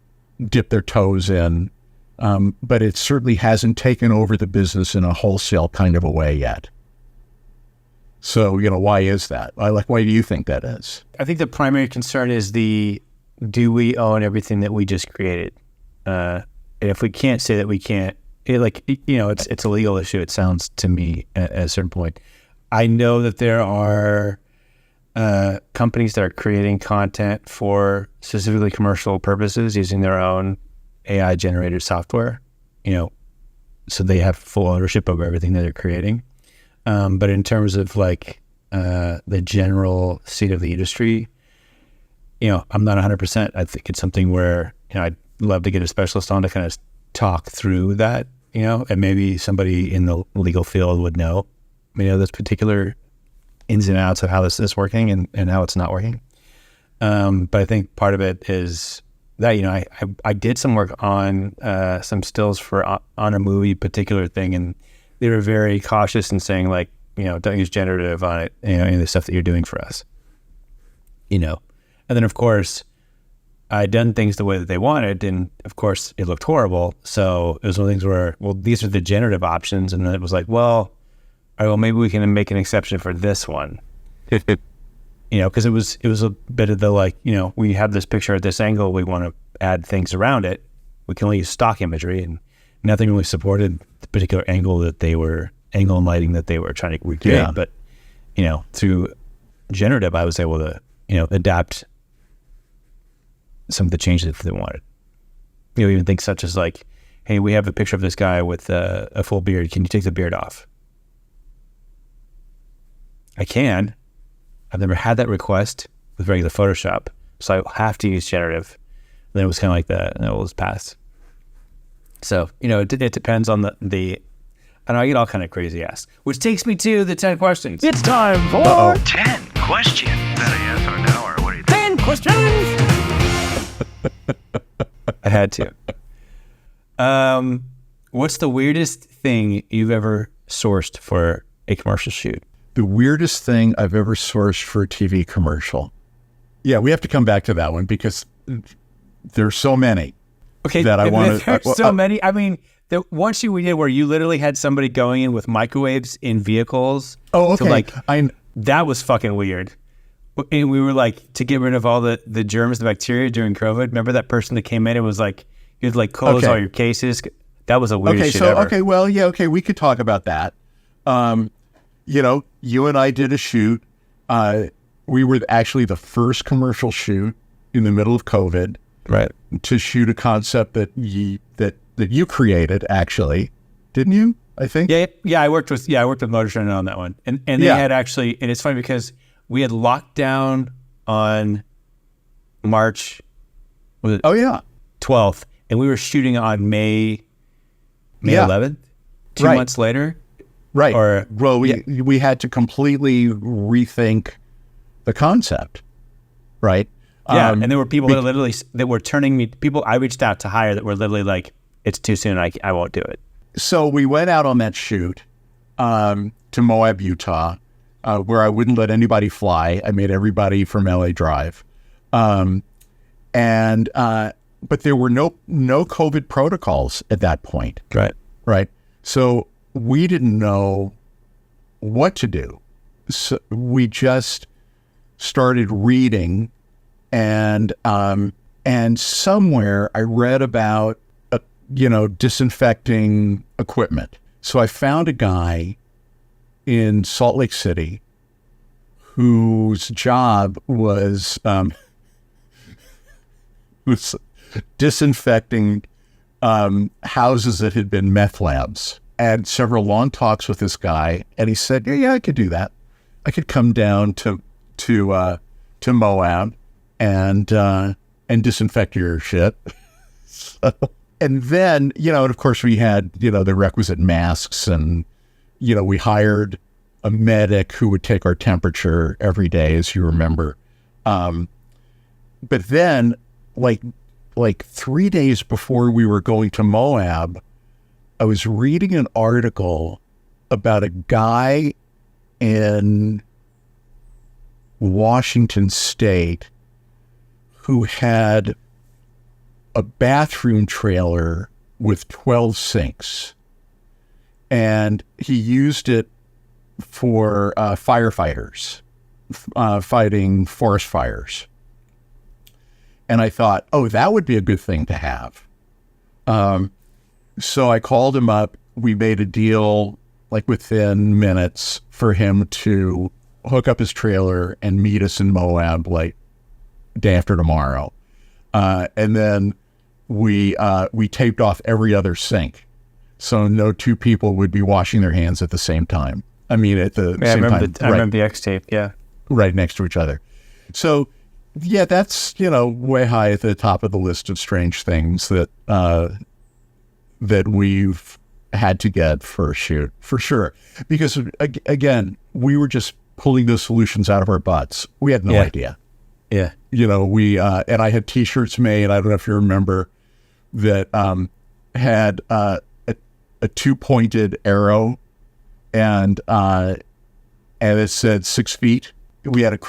dip their toes in, but it certainly hasn't taken over the business in a wholesale kind of a way yet. So, why is that? Why do you think that is? I think the primary concern is do we own everything that we just created? And if we can't say that we can't, it's a legal issue, it sounds to me at a certain point. I know that there are companies that are creating content for specifically commercial purposes using their own AI generated software, so they have full ownership of everything that they're creating. But in terms of the general state of the industry, I'm not 100%. I think it's something where, I'd love to get a specialist on to kind of talk through that, and maybe somebody in the legal field would know, this particular ins and outs of how this is working and how it's not working. But I think part of it is that, I did some work on some stills on a movie particular thing, and they were very cautious in saying don't use generative on it, any of the stuff that you're doing for us, and then of course I'd done things the way that they wanted, and of course it looked horrible. So it was one of the things where, these are the generative options, and then it was like, all right, maybe we can make an exception for this one. Because it was a bit of the we have this picture at this angle, we want to add things around it. We can only use stock imagery, and nothing really supported the particular angle and lighting that they were trying to recreate. Yeah. But, through generative, I was able to, adapt some of the changes that they wanted. Even things such as hey, we have a picture of this guy with a full beard. Can you take the beard off? I can. I've never had that request with regular Photoshop. So I have to use generative. And then it was kind of like that, and it was passed. So, it depends on the I know I get all kind of crazy ass, which takes me to the 10 questions. It's time for 10 questions. Is that a yes or no, or what do you think? 10 questions. I had to. What's the weirdest thing you've ever sourced for a commercial shoot? The weirdest thing I've ever sourced for a TV commercial. Yeah, we have to come back to that one because there's so many. Okay, that I want to. There's so many. I mean, the one shoot we did where you literally had somebody going in with microwaves in vehicles. Oh, okay. That was fucking weird. And we were like, to get rid of all the germs, the bacteria during COVID. Remember that person that came in and was like, you had to close all your cases. That was a weird shit ever. We could talk about that. You and I did a shoot. We were actually the first commercial shoot in the middle of COVID. Right. To shoot a concept that you created, actually, didn't you? I think. Yeah. I worked with Motor Trend on that one, and they had actually, and it's funny because we had locked down on March. 12th, and we were shooting on May 11th. 2 months later. Right. We We had to completely rethink the concept. Right. Yeah, and there were people that were turning me. People I reached out to hire that were literally like, "It's too soon. I won't do it." So we went out on that shoot to Moab, Utah, where I wouldn't let anybody fly. I made everybody from LA drive, but there were no COVID protocols at that point. Right. So we didn't know what to do. So we just started reading. And somewhere I read about, disinfecting equipment. So I found a guy in Salt Lake City whose job was disinfecting houses that had been meth labs. I had several long talks with this guy, and he said, "Yeah, I could do that. I could come down to Moab and disinfect your shit." And then, and of course we had, the requisite masks, and, we hired a medic who would take our temperature every day, as you remember. But then like 3 days before we were going to Moab, I was reading an article about a guy in Washington State who had a bathroom trailer with 12 sinks, and he used it for firefighters fighting forest fires. And I thought, that would be a good thing to have. So I called him up. We made a deal within minutes for him to hook up his trailer and meet us in Moab day after tomorrow. And then we taped off every other sink, so no two people would be washing their hands at the same time. I mean, at the same time. I remember the X tape. Yeah, right next to each other. So yeah, that's way high at the top of the list of strange things that we've had to get for a shoot, for sure. Because again, we were just pulling those solutions out of our butts. We had no idea. Yeah. And I had T-shirts made, I don't know if you remember, that had a two-pointed arrow, and it said 6 feet. We had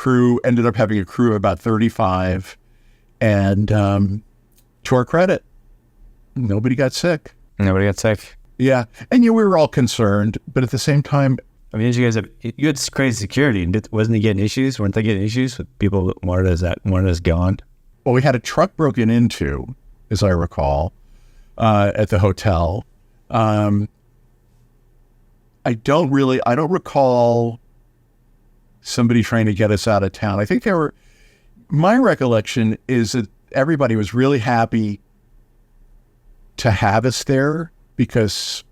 ended up having a crew of about 35, and to our credit, nobody got sick. Yeah. And we were all concerned, but at the same time, I mean, you had crazy security, and wasn't he getting issues? Weren't they getting issues with people that wanted us gone? Well, we had a truck broken into, as I recall, at the hotel. I don't recall somebody trying to get us out of town. I think my recollection is that everybody was really happy to have us there because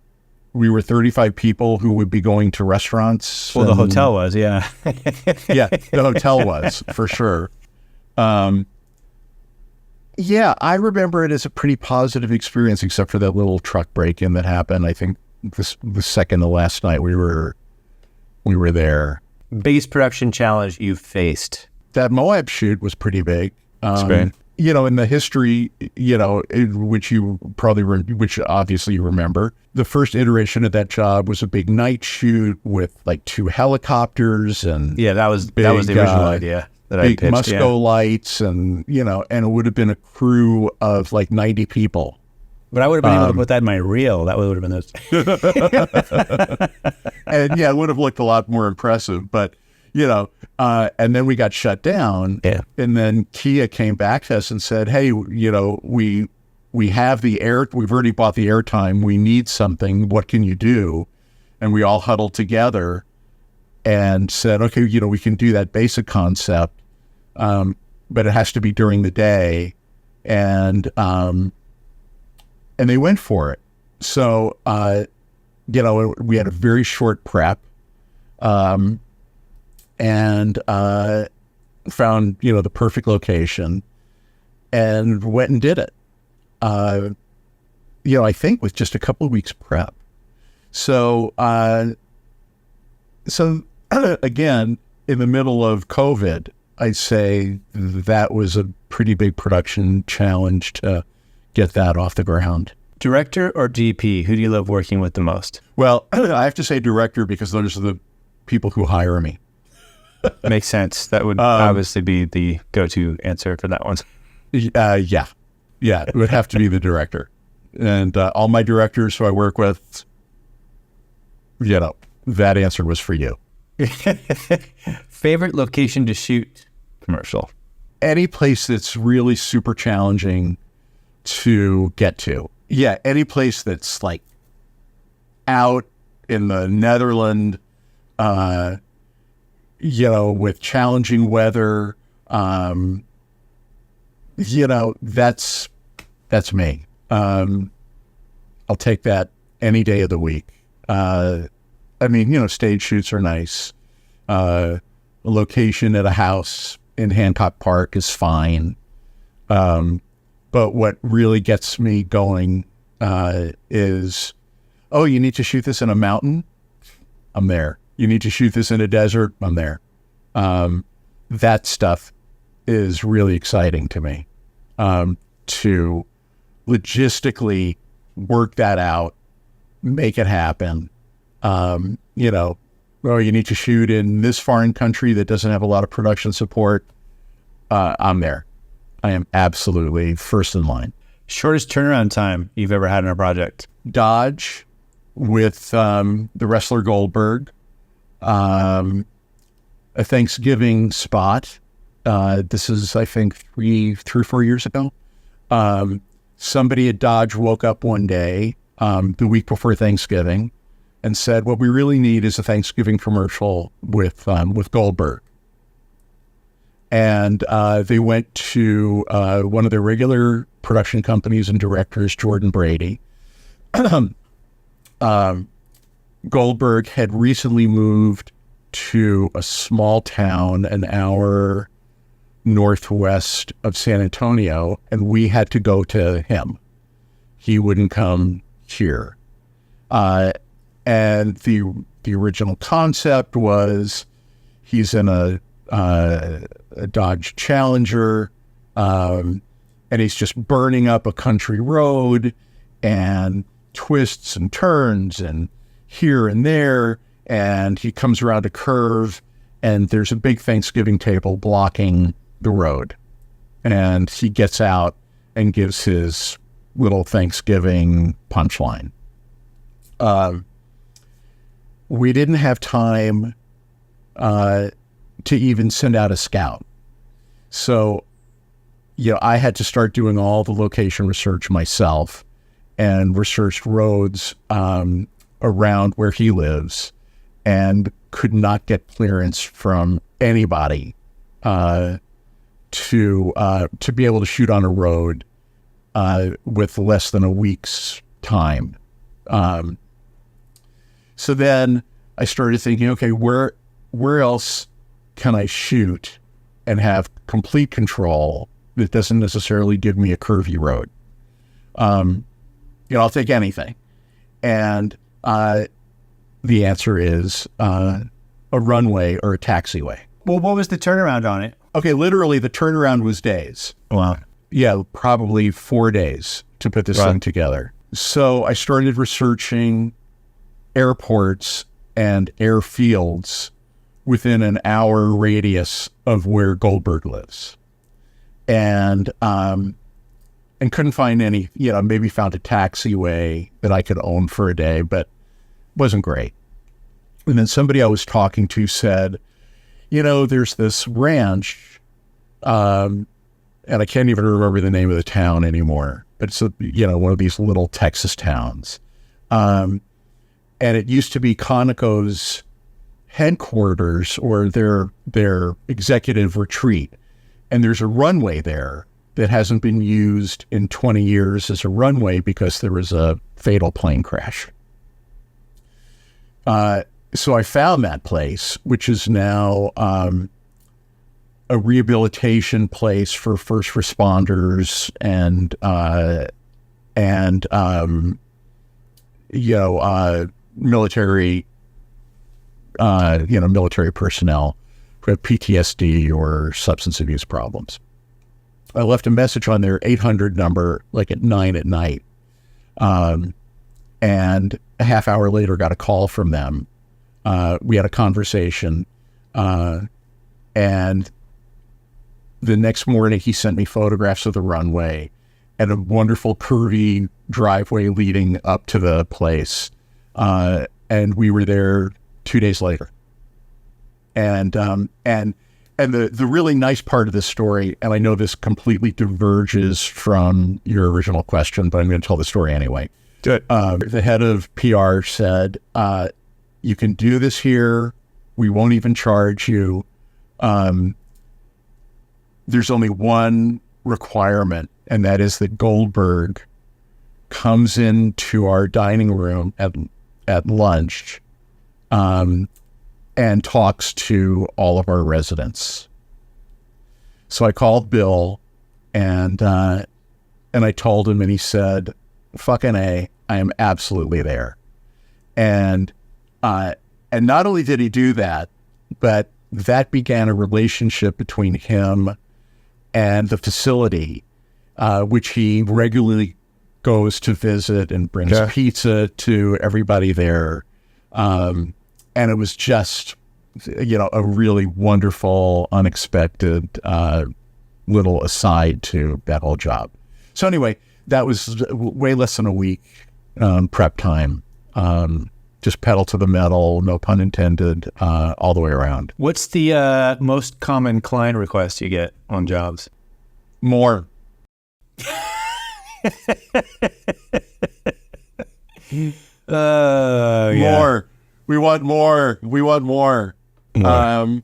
we were 35 people who would be going to restaurants. Well, the hotel was, yeah. Yeah, the hotel was, for sure. Yeah, I remember it as a pretty positive experience, except for that little truck break-in that happened. I think the second to last night we were there. Biggest production challenge you've faced? That Moab shoot was pretty big. That's great. In the history, which which obviously you remember, the first iteration of that job was a big night shoot with like 2 helicopters and Yeah, that was the original idea that I big pitched. Musco lights and it would have been a crew of like 90 people. But I would have been able to put that in my reel. That would have been those. And yeah, it would have looked a lot more impressive, but and then we got shut down. Yeah. And then Kia came back to us and said, hey, we have we've already bought the airtime. We need something. What can you do? And we all huddled together and said, okay, we can do that basic concept, but it has to be during the day. And they went for it. So, we had a very short prep, and found, the perfect location and went and did it. I think with just a couple of weeks prep. So again, in the middle of COVID, I'd say that was a pretty big production challenge to get that off the ground. Director or DP? Who do you love working with the most? Well, I have to say director because those are the people who hire me. Makes sense. That would obviously be the go-to answer for that one. Yeah, it would have to be the director. And all my directors who I work with, that answer was for you. Favorite location to shoot commercial? Any place that's really super challenging to get to. Yeah, any place that's like out in the Netherlands, with challenging weather, that's me. I'll take that any day of the week. Stage shoots are nice. A location at a house in Hancock Park is fine. But what really gets me going is, you need to shoot this in a mountain? I'm there. You need to shoot this in a desert? I'm there. That stuff is really exciting to me. To logistically work that out, make it happen. You need to shoot in this foreign country that doesn't have a lot of production support. I'm there. I am absolutely first in line. Shortest turnaround time you've ever had on a project? Dodge with the wrestler Goldberg. A Thanksgiving spot. This is, I think, 3 or 4 years ago. Somebody at Dodge woke up one day, the week before Thanksgiving, and said, what we really need is a Thanksgiving commercial with Goldberg. And they went to one of their regular production companies and directors, Jordan Brady. Goldberg had recently moved to a small town an hour northwest of San Antonio, and we had to go to him. He wouldn't come here. And the original concept was he's in a Dodge Challenger, and he's just burning up a country road and twists and turns and here and there, and he comes around a curve and there's a big Thanksgiving table blocking the road, and he gets out and gives his little Thanksgiving punchline. We didn't have time to even send out a scout. So, I had to start doing all the location research myself and researched roads around where he lives, and could not get clearance from anybody to be able to shoot on a road with less than a week's time. So then I started thinking, okay, where else can I shoot and have complete control that doesn't necessarily give me a curvy road. I'll take anything. And the answer is a runway or a taxiway. Well, what was the turnaround on it? Okay, literally the turnaround was days. Wow. Yeah, probably 4 days to put this thing together. So I started researching airports and airfields within an hour radius of where Goldberg lives. And couldn't find any, maybe found a taxiway that I could own for a day, but wasn't great. And then somebody I was talking to said, there's this ranch, and I can't even remember the name of the town anymore, but it's one of these little Texas towns. And it used to be Conoco's headquarters or their executive retreat. And there's a runway there that hasn't been used in 20 years as a runway because there was a fatal plane crash. So I found that place, which is now a rehabilitation place for first responders and military, military personnel who have PTSD or substance abuse problems. I left a message on their 800 number, like at 9 at night. And a half hour later, got a call from them. We had a conversation. And the next morning, he sent me photographs of the runway and a wonderful curvy driveway leading up to the place. And we were there 2 days later. And the really nice part of this story, and I know this completely diverges from your original question, but I'm going to tell the story anyway. Good. The head of PR said, you can do this here. We won't even charge you. There's only one requirement, and that is that Goldberg comes into our dining room at lunch and talks to all of our residents. So I called Bill and I told him, and he said, fucking A, I am absolutely there. And not only did he do that, but that began a relationship between him and the facility, which he regularly goes to visit and brings pizza to everybody there. And it was just, a really wonderful, unexpected little aside to that whole job. So anyway, that was way less than a week prep time. Just pedal to the metal, no pun intended, all the way around. What's the most common client request you get on jobs? More. More. We want more. We want more. Or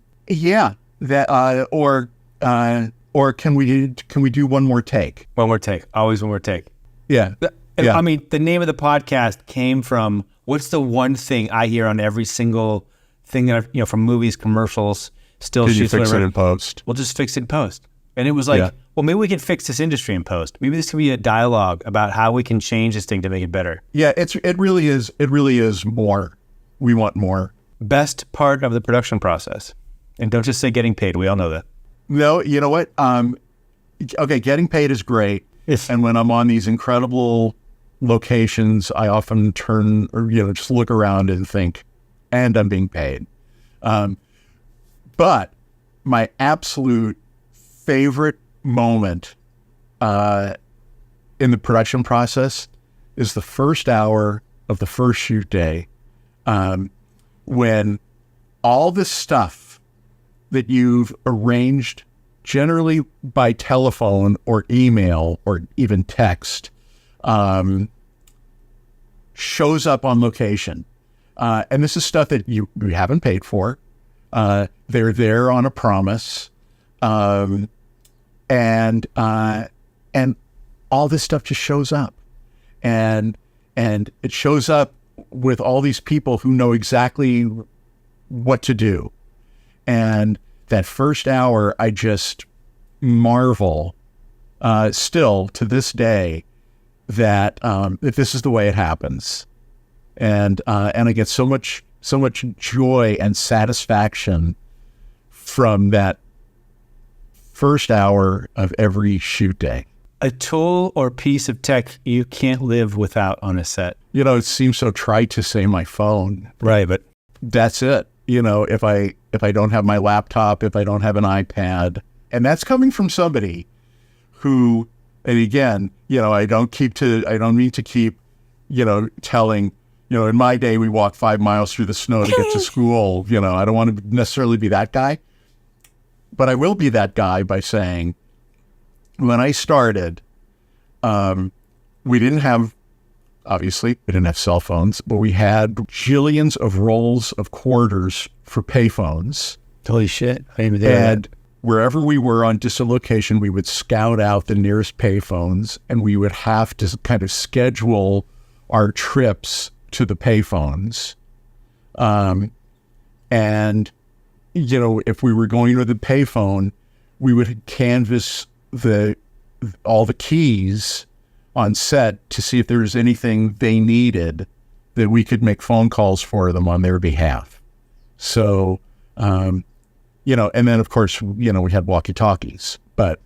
can we do one more take? One more take. Always one more take. Yeah. I mean, the name of the podcast came from, what's the one thing I hear on every single thing that from movies, commercials, still Did you shoots, fix whatever. it in post? We'll just fix it in post. And it was like, well, maybe we can fix this industry in post. Maybe this can be a dialogue about how we can change this thing to make it better. Yeah, it really is. It really is more. We want more. Best part of the production process. And don't just say getting paid. We all know that. No, you know what? Okay, getting paid is great. Yes. And when I'm on these incredible locations, I often turn or, just look around and think, and I'm being paid. But my absolute favorite moment in the production process is the first hour of the first shoot day, when all this stuff that you've arranged generally by telephone or email or even text shows up on location. And this is stuff that you haven't paid for. They're there on a promise. And all this stuff just shows up. And it shows up with all these people who know exactly what to do. And that first hour, I just marvel still to this day that this is the way it happens. And I get so much joy and satisfaction from that first hour of every shoot day. A tool or piece of tech you can't live without on a set. It seems so trite to say my phone. Right, but That's it. If I don't have my laptop, if I don't have an iPad, and that's coming from somebody who, and again, I don't mean to keep, telling, in my day, we walked 5 miles through the snow to get to school. I don't want to necessarily be that guy, but I will be that guy by saying, when I started, we didn't have cell phones, but we had jillions of rolls of quarters for payphones. holy shit. I didn't even do And wherever we were on distant location, we would scout out the nearest payphones, and we would have to kind of schedule our trips to the payphones. And, if we were going to the payphone, we would canvass all the keys on set to see if there was anything they needed that we could make phone calls for them on their behalf. So, and then of course, we had walkie-talkies, but,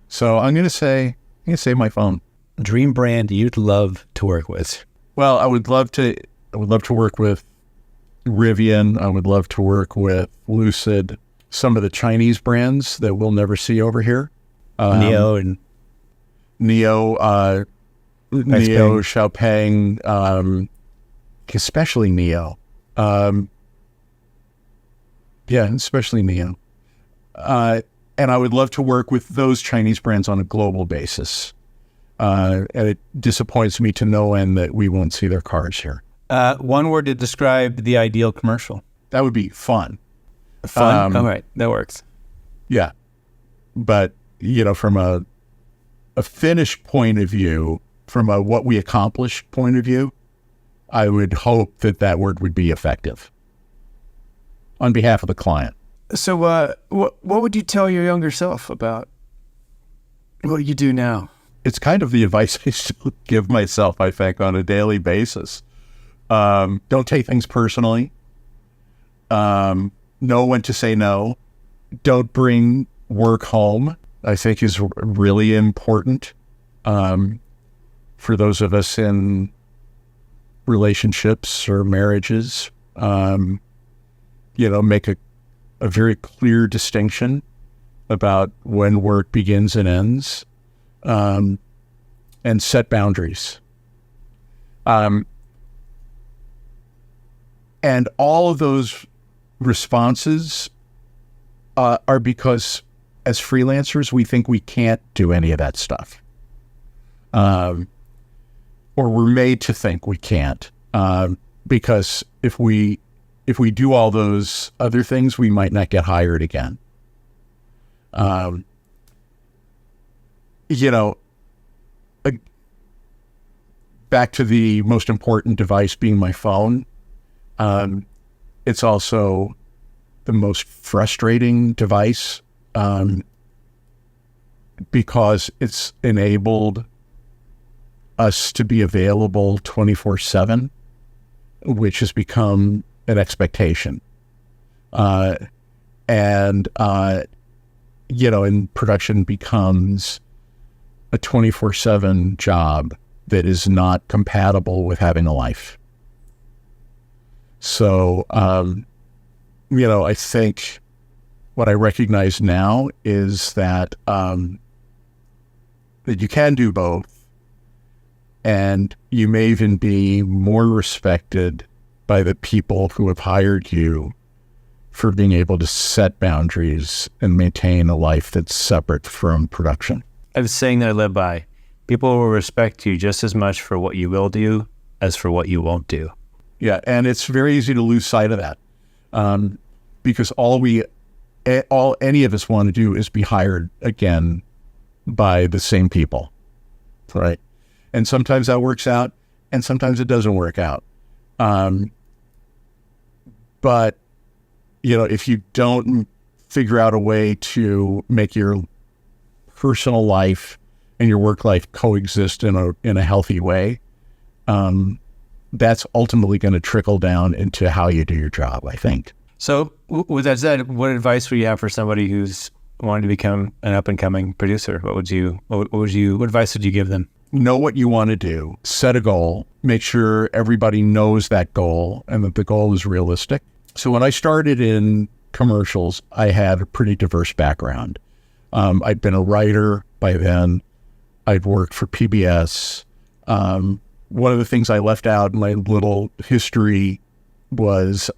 so I'm going to say my phone. Dream brand you'd love to work with. Well, I would love to work with Rivian. I would love to work with Lucid, some of the Chinese brands that we'll never see over here. Neo, Xiaopeng, especially Neo. Especially Neo. And I would love to work with those Chinese brands on a global basis. And it disappoints me to no end that we won't see their cars here. one word to describe the ideal commercial. That would be fun. Fun? All right, that works. Yeah. But, from a finished point of view, from a what we accomplished point of view, I would hope that word would be effective on behalf of the client. So what would you tell your younger self about what you do now? It's kind of the advice I still give myself, I think, on a daily basis. Don't take things personally. Know when to say no. Don't bring work home, I think is really important for those of us in relationships or marriages. Make a very clear distinction about when work begins and ends, and set boundaries. And all of those responses are because as freelancers, we think we can't do any of that stuff. Or we're made to think we can't. Because if we do all those other things, we might not get hired again. Back to the most important device being my phone. It's also the most frustrating device because it's enabled us to be available 24/7, which has become an expectation. And production becomes a 24/7 job that is not compatible with having a life. So, I think what I recognize now is that that you can do both, and you may even be more respected by the people who have hired you for being able to set boundaries and maintain a life that's separate from production. I have a saying that I live by. People will respect you just as much for what you will do as for what you won't do. Yeah, and it's very easy to lose sight of that because all any of us want to do is be hired again by the same people, right? And sometimes that works out, and sometimes it doesn't work out. But if you don't figure out a way to make your personal life and your work life coexist in a healthy way, that's ultimately going to trickle down into how you do your job, I think. So with that said, what advice would you have for somebody who's wanting to become an up and coming producer? What advice would you give them? Know what you want to do, set a goal, make sure everybody knows that goal and that the goal is realistic. So when I started in commercials, I had a pretty diverse background. I'd been a writer by then. I'd worked for PBS. One of the things I left out in my little history was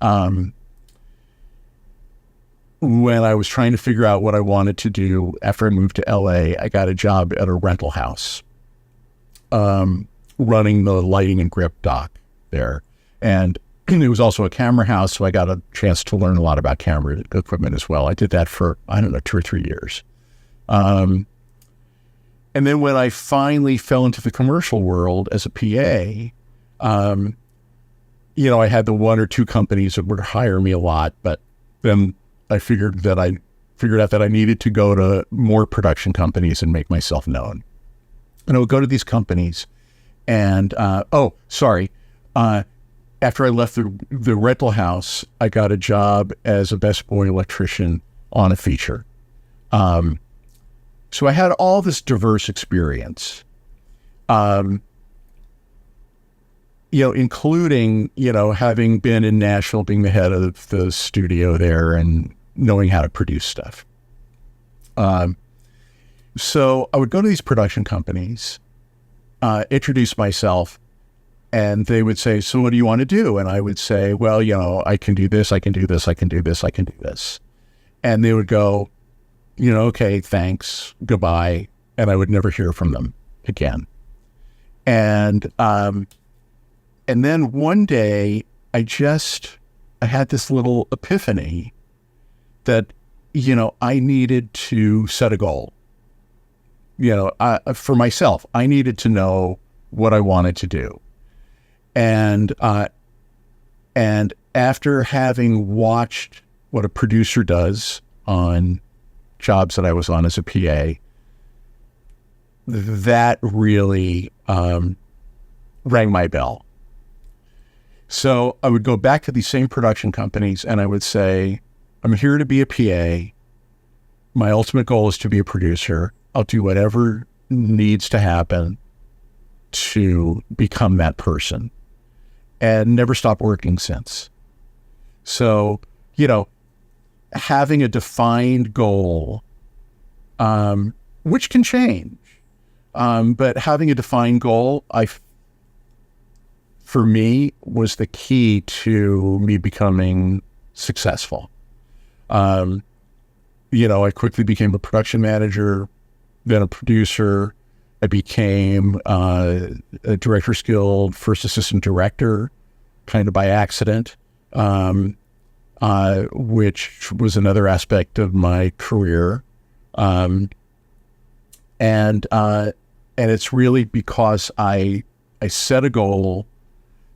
when I was trying to figure out what I wanted to do after I moved to LA, I got a job at a rental house, running the lighting and grip dock there. And it was also a camera house, so I got a chance to learn a lot about camera equipment as well. I did that for, 2 or 3 years. And then when I finally fell into the commercial world as a PA, I had the 1 or 2 companies that would hire me a lot, but then I figured out that I needed to go to more production companies and make myself known. And I would go to these companies and, after I left the rental house, I got a job as a best boy electrician on a feature. So I had all this diverse experience, including, having been in Nashville, being the head of the studio there and knowing how to produce stuff. So I would go to these production companies, introduce myself, and they would say, so what do you want to do? And I would say, well, I can do this, I can do this, I can do this, I can do this. And they would go, okay, thanks, goodbye. And I would never hear from them again. And then one day I had this little epiphany that, I needed to set a goal. For myself, I needed to know what I wanted to do. And after having watched what a producer does on jobs that I was on as a PA, that really rang my bell. So I would go back to these same production companies and I would say, I'm here to be a PA. My ultimate goal is to be a producer. I'll do whatever needs to happen to become that person. And never stopped working since. So, having a defined goal, which can change, but having a defined goal, for me, was the key to me becoming successful. I quickly became a production manager, then a producer. I became a Directors Guild first assistant director, kind of by accident, which was another aspect of my career. And it's really because I set a goal,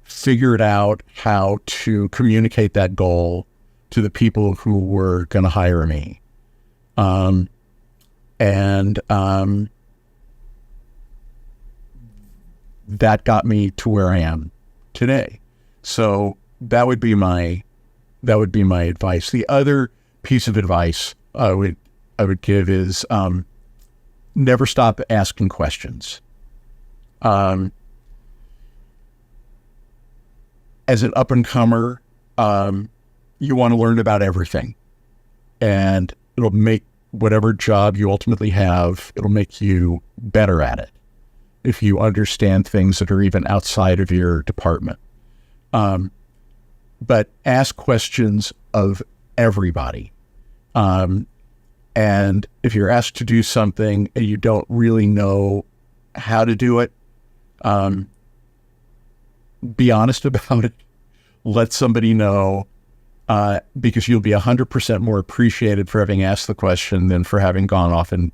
figured out how to communicate that goal to the people who were going to hire me. That got me to where I am today. So that would be my advice. The other piece of advice I would give is never stop asking questions. As an up and comer, you want to learn about everything, and it'll make whatever job you ultimately have, it'll make you better at it if you understand things that are even outside of your department. But ask questions of everybody. And if you're asked to do something and you don't really know how to do it, be honest about it. Let somebody know, because you'll be 100% more appreciated for having asked the question than for having gone off and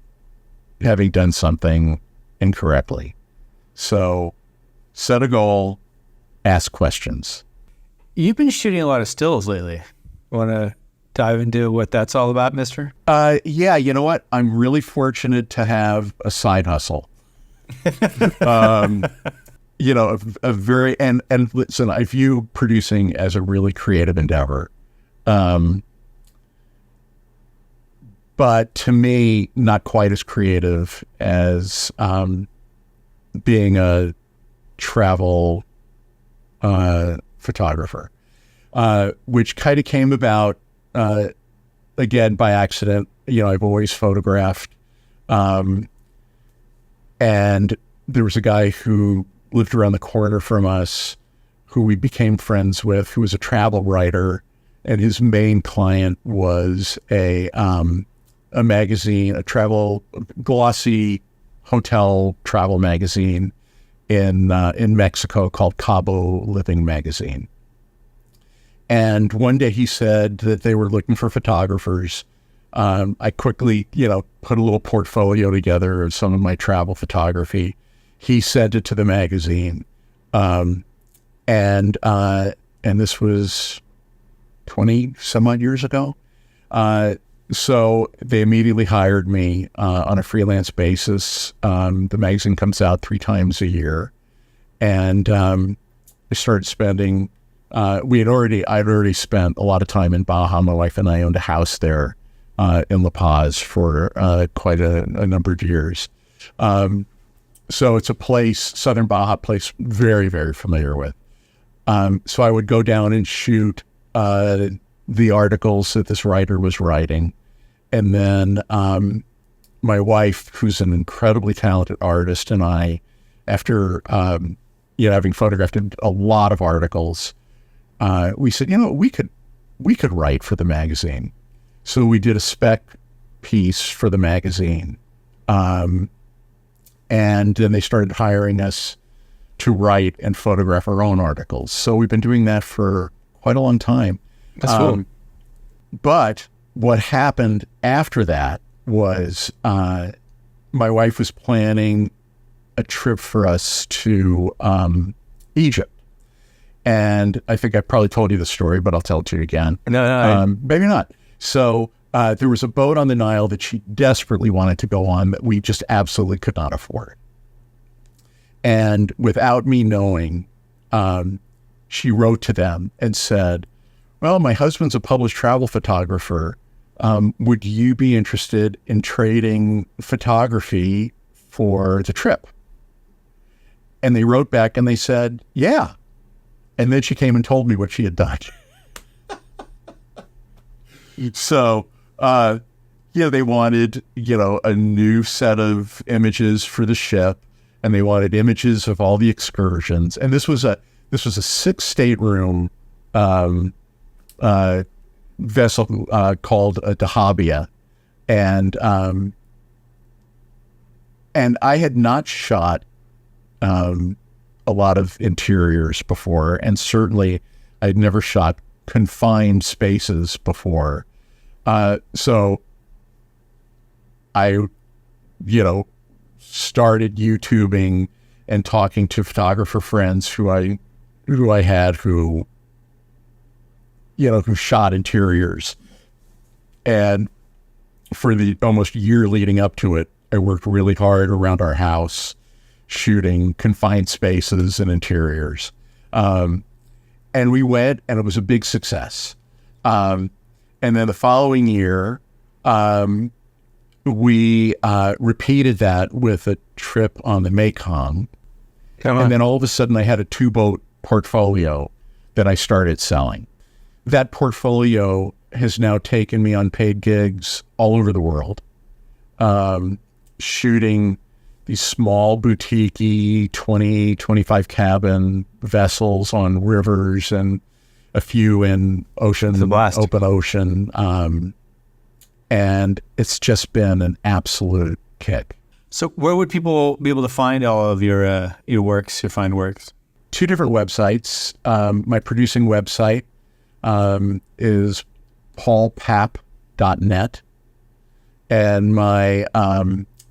having done something incorrectly. So set a goal, ask questions. You've been shooting a lot of stills lately. Want to dive into what that's all about, mister? Yeah, you know what? I'm really fortunate to have a side hustle. You know, a very, and listen, I view producing as a really creative endeavor. But to me, not quite as creative as being a travel photographer, which kind of came about, again, by accident. You know, I've always photographed. And there was a guy who lived around the corner from us who we became friends with, who was a travel writer. And his main client was a magazine, a travel, glossy hotel travel magazine in Mexico called Cabo Living Magazine. And one day he said that they were looking for photographers. I quickly, put a little portfolio together of some of my travel photography. He sent it to the magazine. And this was 20 some odd years ago. So they immediately hired me on a freelance basis. The magazine comes out 3 times a year. And I started spending, I'd already spent a lot of time in Baja. My wife and I owned a house there in La Paz for quite a number of years. So it's a place, Southern Baja place, very, very familiar with. So I would go down and shoot the articles that this writer was writing. And then my wife, who's an incredibly talented artist, and I, after having photographed a lot of articles, we said, we could write for the magazine. So we did a spec piece for the magazine. And then they started hiring us to write and photograph our own articles. So we've been doing that for quite a long time. That's cool. But what happened after that was my wife was planning a trip for us to Egypt. And I think I probably told you the story, but I'll tell it to you again. No. Maybe not. So there was a boat on the Nile that she desperately wanted to go on that we just absolutely could not afford. And without me knowing, she wrote to them and said, well, my husband's a published travel photographer. Would you be interested in trading photography for the trip? And they wrote back and they said, yeah. And then she came and told me what she had done. So, they wanted, a new set of images for the ship, and they wanted images of all the excursions. And this was a 6-stateroom vessel called a Dahabia, and I had not shot a lot of interiors before, and certainly I'd never shot confined spaces before. So I, started YouTubing and talking to photographer friends who I had who shot interiors. And for the almost year leading up to it, I worked really hard around our house shooting confined spaces and interiors. And we went, and it was a big success. And then the following year, we repeated that with a trip on the Mekong. And then all of a sudden I had a 2-boat portfolio that I started selling. That portfolio has now taken me on paid gigs all over the world, shooting these small boutique-y 20, 25 cabin vessels on rivers and a few in open ocean. And it's just been an absolute kick. So where would people be able to find all of your works, your fine works? 2 different websites. My producing website is paulpap.net. And my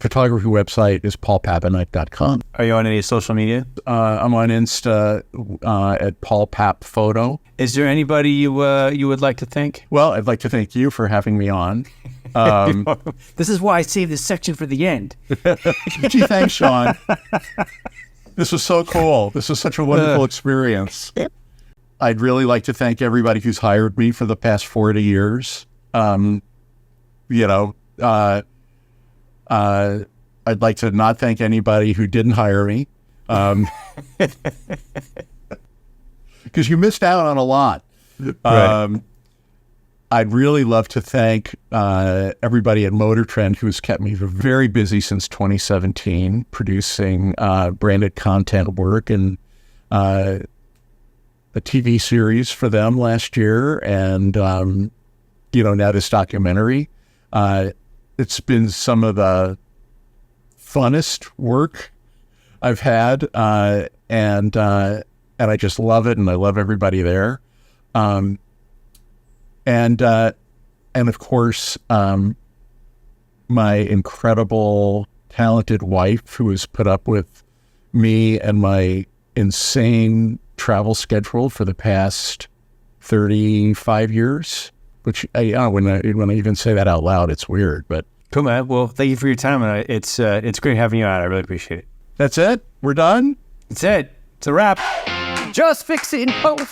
photography website is paulpapanek.com. Are you on any social media? I'm on Insta at Paul Pap Photo. Is there anybody you would like to thank? Well, I'd like to thank you for having me on. This is why I saved this section for the end. Gee, thanks, Sean. This was so cool. This was such a wonderful experience. I'd really like to thank everybody who's hired me for the past 40 years. I'd like to not thank anybody who didn't hire me. Because you missed out on a lot. Right. I'd really love to thank everybody at Motor Trend who's kept me very busy since 2017, producing branded content work and a TV series for them last year, and now this documentary. It's been some of the funnest work I've had, and I just love it, and I love everybody there. And of course, my incredible, talented wife, who has put up with me and my insane travel schedule for the past 35 years. Which when I even say that out loud, it's weird. But Cool, man. Well, thank you for your time, and it's great having you on. I really appreciate it. that's it. We're done. That's it. It's a wrap. Just fix it in post.